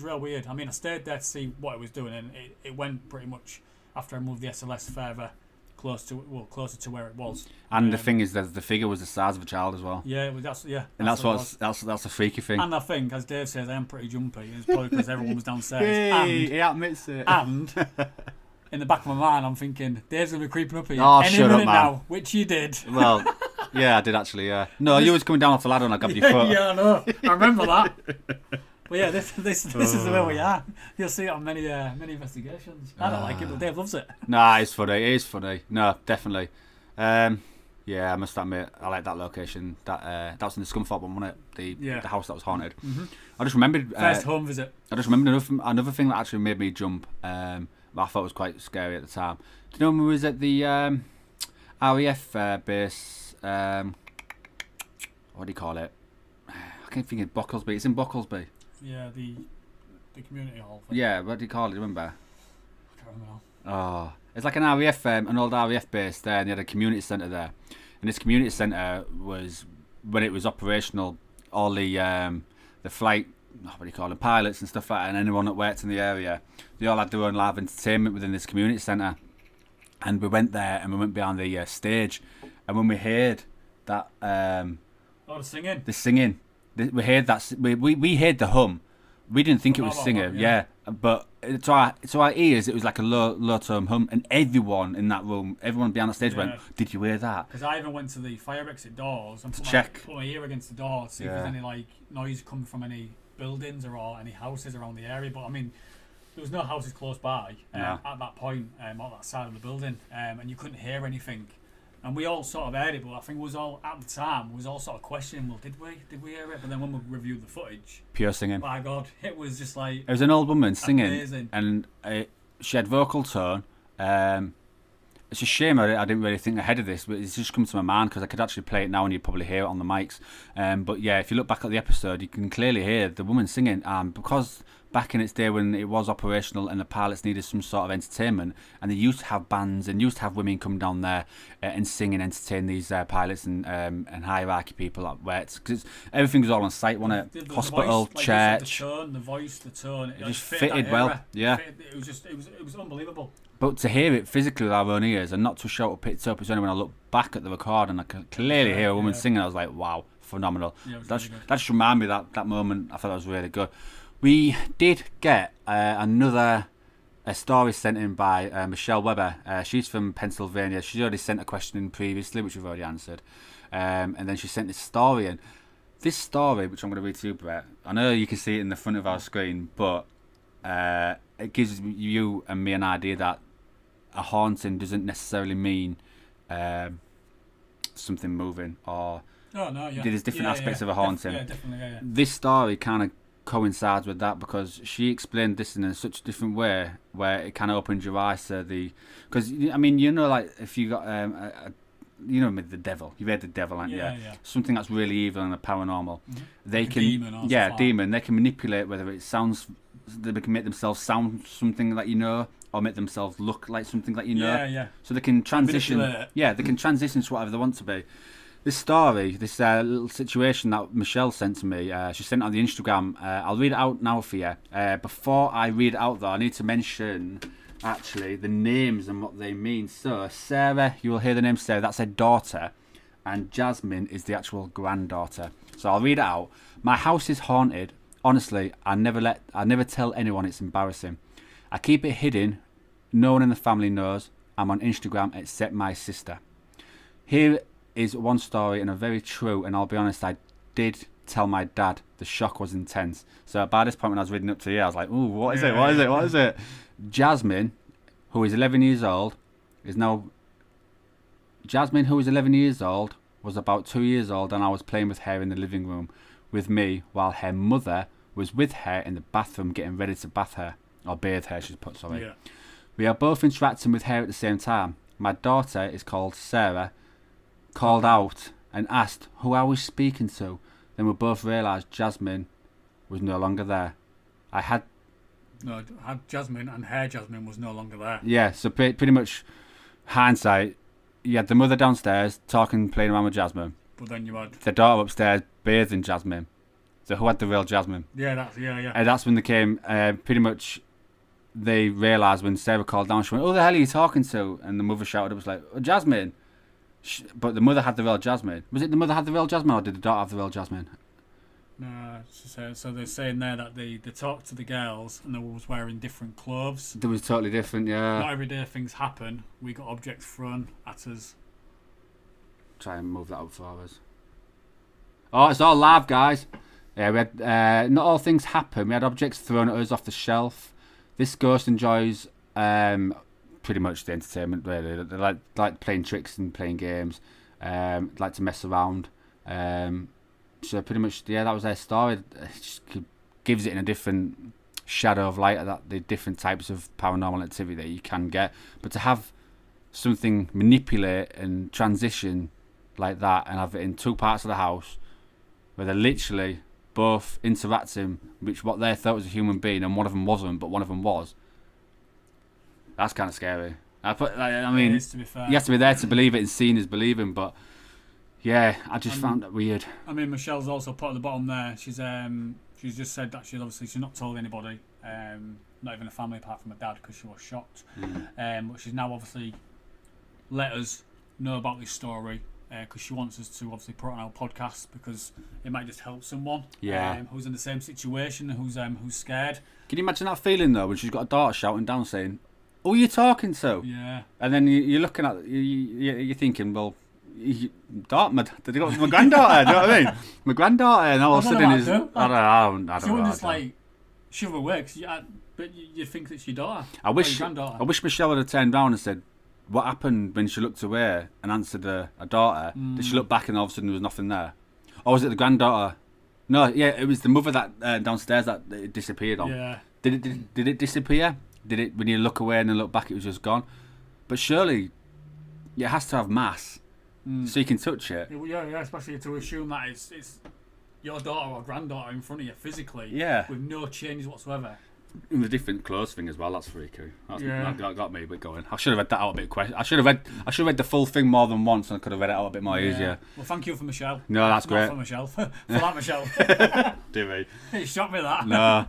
real weird. I mean, I stayed there to see what it was doing, and it went pretty much after I moved the SLS further closer to where it was. And the thing is that the figure was the size of a child as well. Yeah, that's a freaky thing. And I think, as Dave says, I am pretty jumpy. It's probably because everyone was downstairs. Hey, he admits it. And in the back of my mind, I'm thinking, Dave's gonna be creeping up at you any minute up, now, which you did. Well, yeah, I did actually. Yeah. No, you was coming down off the ladder and I grabbed your foot. Yeah, I know. I remember that. But yeah, this is the way we are. You'll see it on many investigations. I don't like it, but Dave loves it. Nah, it's funny. It is funny. No, definitely. Yeah, I must admit, I like that location. That was in the Scunthorpe one, wasn't it? The house that was haunted. Mm-hmm. I just remembered first home visit. I just remembered another thing that actually made me jump. I thought was quite scary at the time. Do you know when we was at the RAF base? What do you call it? I can't think of Bucklesby. It's in Bucklesby. Yeah, the community hall thing. Yeah, what do you call it? Remember? I can't remember now. Oh, it's like an RAF, an old RAF base there, and they had a community centre there. And this community centre was, when it was operational, all the flight, what do you call them, pilots and stuff like that, and anyone that worked in the area, they all had their own live entertainment within this community centre. And we went there, and we went behind the stage, and when we heard that, the singing, we heard that, we heard the hum. We didn't think it was singing, yeah. But to our ears, it was like a low tone hum, and everyone in that room, everyone behind the stage went, "Did you hear that?" Because I even went to the fire exit doors and put my ear against the door to see if there's any like noise coming from any buildings or any houses around the area. But I mean, there was no houses close by at that point, on that side of the building, and you couldn't hear anything. And we all sort of heard it, but I think it was all at the time. We was all sort of questioning, well, did we hear it? But then when we reviewed the footage, pure singing. My God, it was just like it was an old woman singing, amazing. And she had vocal tone. It's a shame I didn't really think ahead of this, but it's just come to my mind because I could actually play it now and you'd probably hear it on the mics. But yeah, if you look back at the episode, you can clearly hear the woman singing. Because back in its day when it was operational and the pilots needed some sort of entertainment, and they used to have bands and used to have women come down there and sing and entertain these pilots and hierarchy people at work. Because everything was all on site, wasn't it? Hospital, voice, church. The voice, the tone. It just fitted well. Yeah. It was unbelievable. But to hear it physically with our own ears and not to shout or picked up, it's only when I look back at the record and I can clearly hear a woman singing. I was like, wow, phenomenal. Yeah, that just reminded me that moment. I thought that was really good. We did get another story sent in by Michelle Webber. She's from Pennsylvania. She's already sent a question in previously, which we've already answered. And then she sent this story in. This story, which I'm going to read to you, Brett, I know you can see it in the front of our screen, but it gives you and me an idea that a haunting doesn't necessarily mean something moving, or there's different aspects of a haunting. Definitely. This story kind of coincides with that, because she explained this in such a different way, where it kind of opened your eyes to because I mean, like if you got the devil, you've heard the devil, haven't you? Something that's really evil and a paranormal. They can demon. They can manipulate whether it sounds. They can make themselves sound something that or make themselves look like something that So they can transition. They can transition to whatever they want to be. This story, this little situation that Michelle sent to me, she sent it on the Instagram. I'll read it out now for you. Before I read it out, though, I need to mention, actually, the names and what they mean. So, Sarah, you will hear the name Sarah, that's her daughter, and Jasmine is the actual granddaughter. So I'll read it out. My house is haunted. Honestly, I never tell anyone, it's embarrassing. I keep it hidden. No one in the family knows. I'm on Instagram except my sister. Here is one story, and a very true, and I'll be honest, I did tell my dad. The shock was intense. So by this point when I was reading up to here, I was like, ooh, what is it? Jasmine, who is 11 years old, was about 2 years old, and I was playing with her in the living room with me, while her mother was with her in the bathroom getting ready to bathe her, or bathe her, she's put, sorry. Yeah. We are both interacting with her at the same time. My daughter is called Sarah, called out and asked who I was speaking to. Then we both realised Jasmine was no longer there. I had Jasmine, and her Jasmine was no longer there. Yeah, so pretty much hindsight, you had the mother downstairs talking, playing around with Jasmine. But then you had the daughter upstairs bathing Jasmine. So who had the real Jasmine? Yeah, And that's when they came, pretty much, they realised when Sarah called down, she went, "Who the hell are you talking to?" And the mother shouted, it was like, "Oh, Jasmine." But the mother had the real Jasmine. Was it the mother had the real Jasmine, or did the daughter have the real Jasmine? No, so they're saying there that they talked to the girls and they was wearing different clothes. They was totally different, yeah. Not everyday things happen. We got objects thrown at us. Try and move that up for us. Oh, it's all live, guys. Yeah, we had not all things happen. We had objects thrown at us off the shelf. This ghost enjoys pretty much the entertainment, really. They like playing tricks and playing games. Like to mess around. So pretty much, yeah, that was their story. It just gives it in a different shadow of light, that the different types of paranormal activity that you can get. But to have something manipulate and transition like that, and have it in two parts of the house where they're literally both interacting with what they thought was a human being, and one of them wasn't, but one of them was. That's kind of scary. I mean, to be fair. You have to be there to believe it, and seeing is believing. But yeah, I just found that weird. I mean, Michelle's also put at the bottom there. She's just said that she's not told anybody, not even a family apart from her dad, because she was shocked. But she's now obviously let us know about this story, because she wants us to obviously put it on our podcast, because it might just help someone who's in the same situation, who's scared. Can you imagine that feeling though, when she's got a daughter shouting down saying, "Who are you talking to?" Yeah. And then you're looking at you're thinking, well, my granddaughter. Do you know what I mean? My granddaughter, and all of a sudden is I don't know. She wouldn't just like shove away, but you think it's your daughter. I wish Michelle would have turned around and said, what happened when she looked away and answered her daughter? Did she look back and all of a sudden there was nothing there? Or was it the granddaughter? No, yeah, it was the mother that downstairs that it disappeared on. Yeah. Did it disappear? Did it, when you look away and then look back, it was just gone? But surely it has to have mass, so you can touch it. Yeah, especially to assume that it's your daughter or granddaughter in front of you physically, with no changes whatsoever. And the different clothes thing as well, that's freaky. That got me a bit going. I should have read that out a bit quick. I should have read the full thing more than once, and I could have read it out a bit more easier. Well, thank you for Michelle. No, that's great. For Michelle. For that Michelle. Do me. It shocked me that. No.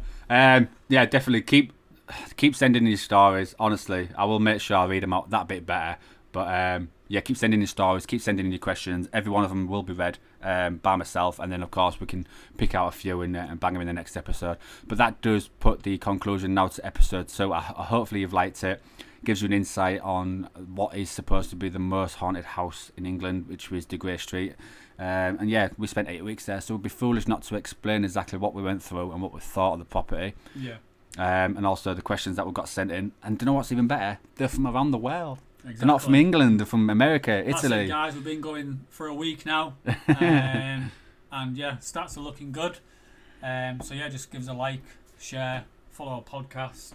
Yeah, definitely keep sending these stories. Honestly, I will make sure I read them out that bit better. But yeah, keep sending in stories, keep sending in your questions. Every one of them will be read by myself, and then of course we can pick out a few and bang them in the next episode. But that does put the conclusion now to episode 2. Hopefully you've liked it. Gives you an insight on what is supposed to be the most haunted house in England, which was De Grey Street. And yeah, we spent 8 weeks there, so it would be foolish not to explain exactly what we went through and what we thought of the property. Yeah. and also the questions that we've got sent in. And do you know what's even better? They're from around the world. Exactly. They're not from England. They're from America, That's Italy. it, guys. We've been going for a week now, and yeah, stats are looking good. So yeah, just give us a like, share, follow our podcast,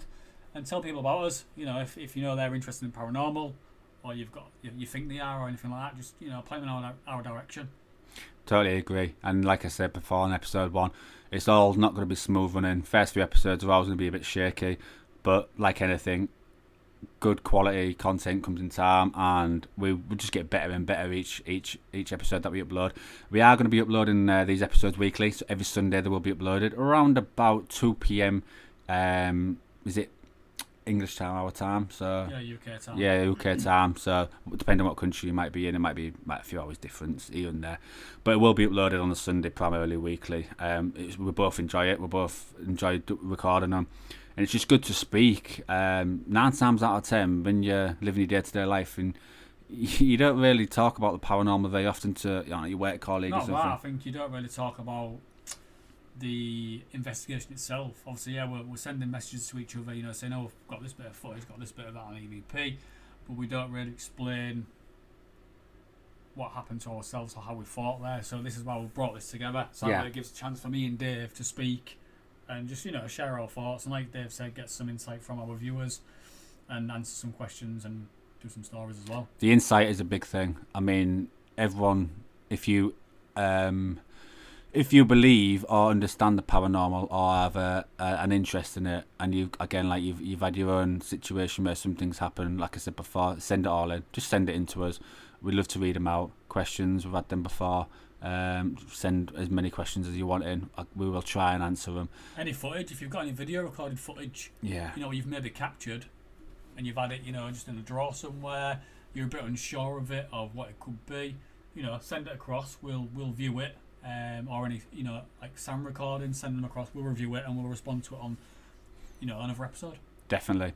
and tell people about us. You know, if you know they're interested in paranormal, or you think they are, or anything like that, just point them in our direction. Totally agree. And like I said before in episode 1, it's all not going to be smooth running. First few episodes are always going to be a bit shaky, but like anything, good quality content comes in time, and we just get better and better each episode that we upload. We are going to be uploading these episodes weekly, so every Sunday they will be uploaded around about 2 p.m. Is it English time, our time? So yeah, UK time. Yeah, UK time. So depending on what country you might be in, it might be a few hours difference here and there. But it will be uploaded on a Sunday, primarily weekly. We both enjoy it. We both enjoy recording them. And it's just good to speak. 9 times out of 10, when you're living your day-to-day life, and you don't really talk about the paranormal very often to your work colleagues or something. I think you don't really talk about the investigation itself. Obviously, yeah, we're sending messages to each other, saying, oh, we've got this bit of footage, got this bit of that on EVP, but we don't really explain what happened to ourselves or how we fought there. So this is why we brought this together. So it gives a chance for me and Dave to speak and just, share our thoughts. And like Dave said, get some insight from our viewers and answer some questions and do some stories as well. The insight is a big thing. I mean, everyone, if you believe or understand the paranormal or have an interest in it, and you've had your own situation where something's happened, like I said before, send it all in. Just send it in to us. We'd love to read them out. Questions, we've had them before. Send as many questions as you want in. We will try and answer them. Any footage, if you've got any video recorded footage, you've maybe captured and you've had it, just in a drawer somewhere, you're a bit unsure of it, of what it could be, send it across. We'll view it. Or any like sound recordings, send them across. We'll review it and we'll respond to it on another episode. Definitely.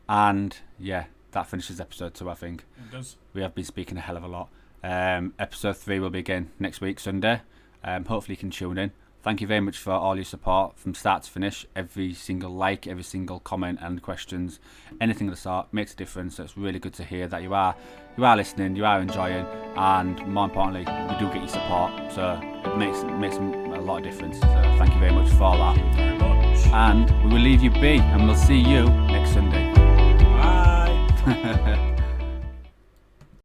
And yeah, that finishes episode 2. I think it does. We have been speaking a hell of a lot. Episode 3 will be again next week Sunday. Hopefully you can tune in. Thank you very much for all your support from start to finish. Every single like, every single comment and questions, anything of the sort makes a difference. So it's really good to hear that you are listening, you are enjoying, and more importantly, we do get your support. So it makes a lot of difference. So thank you very much for that. Thank you very much. And we will leave you be, and we'll see you next Sunday. Bye.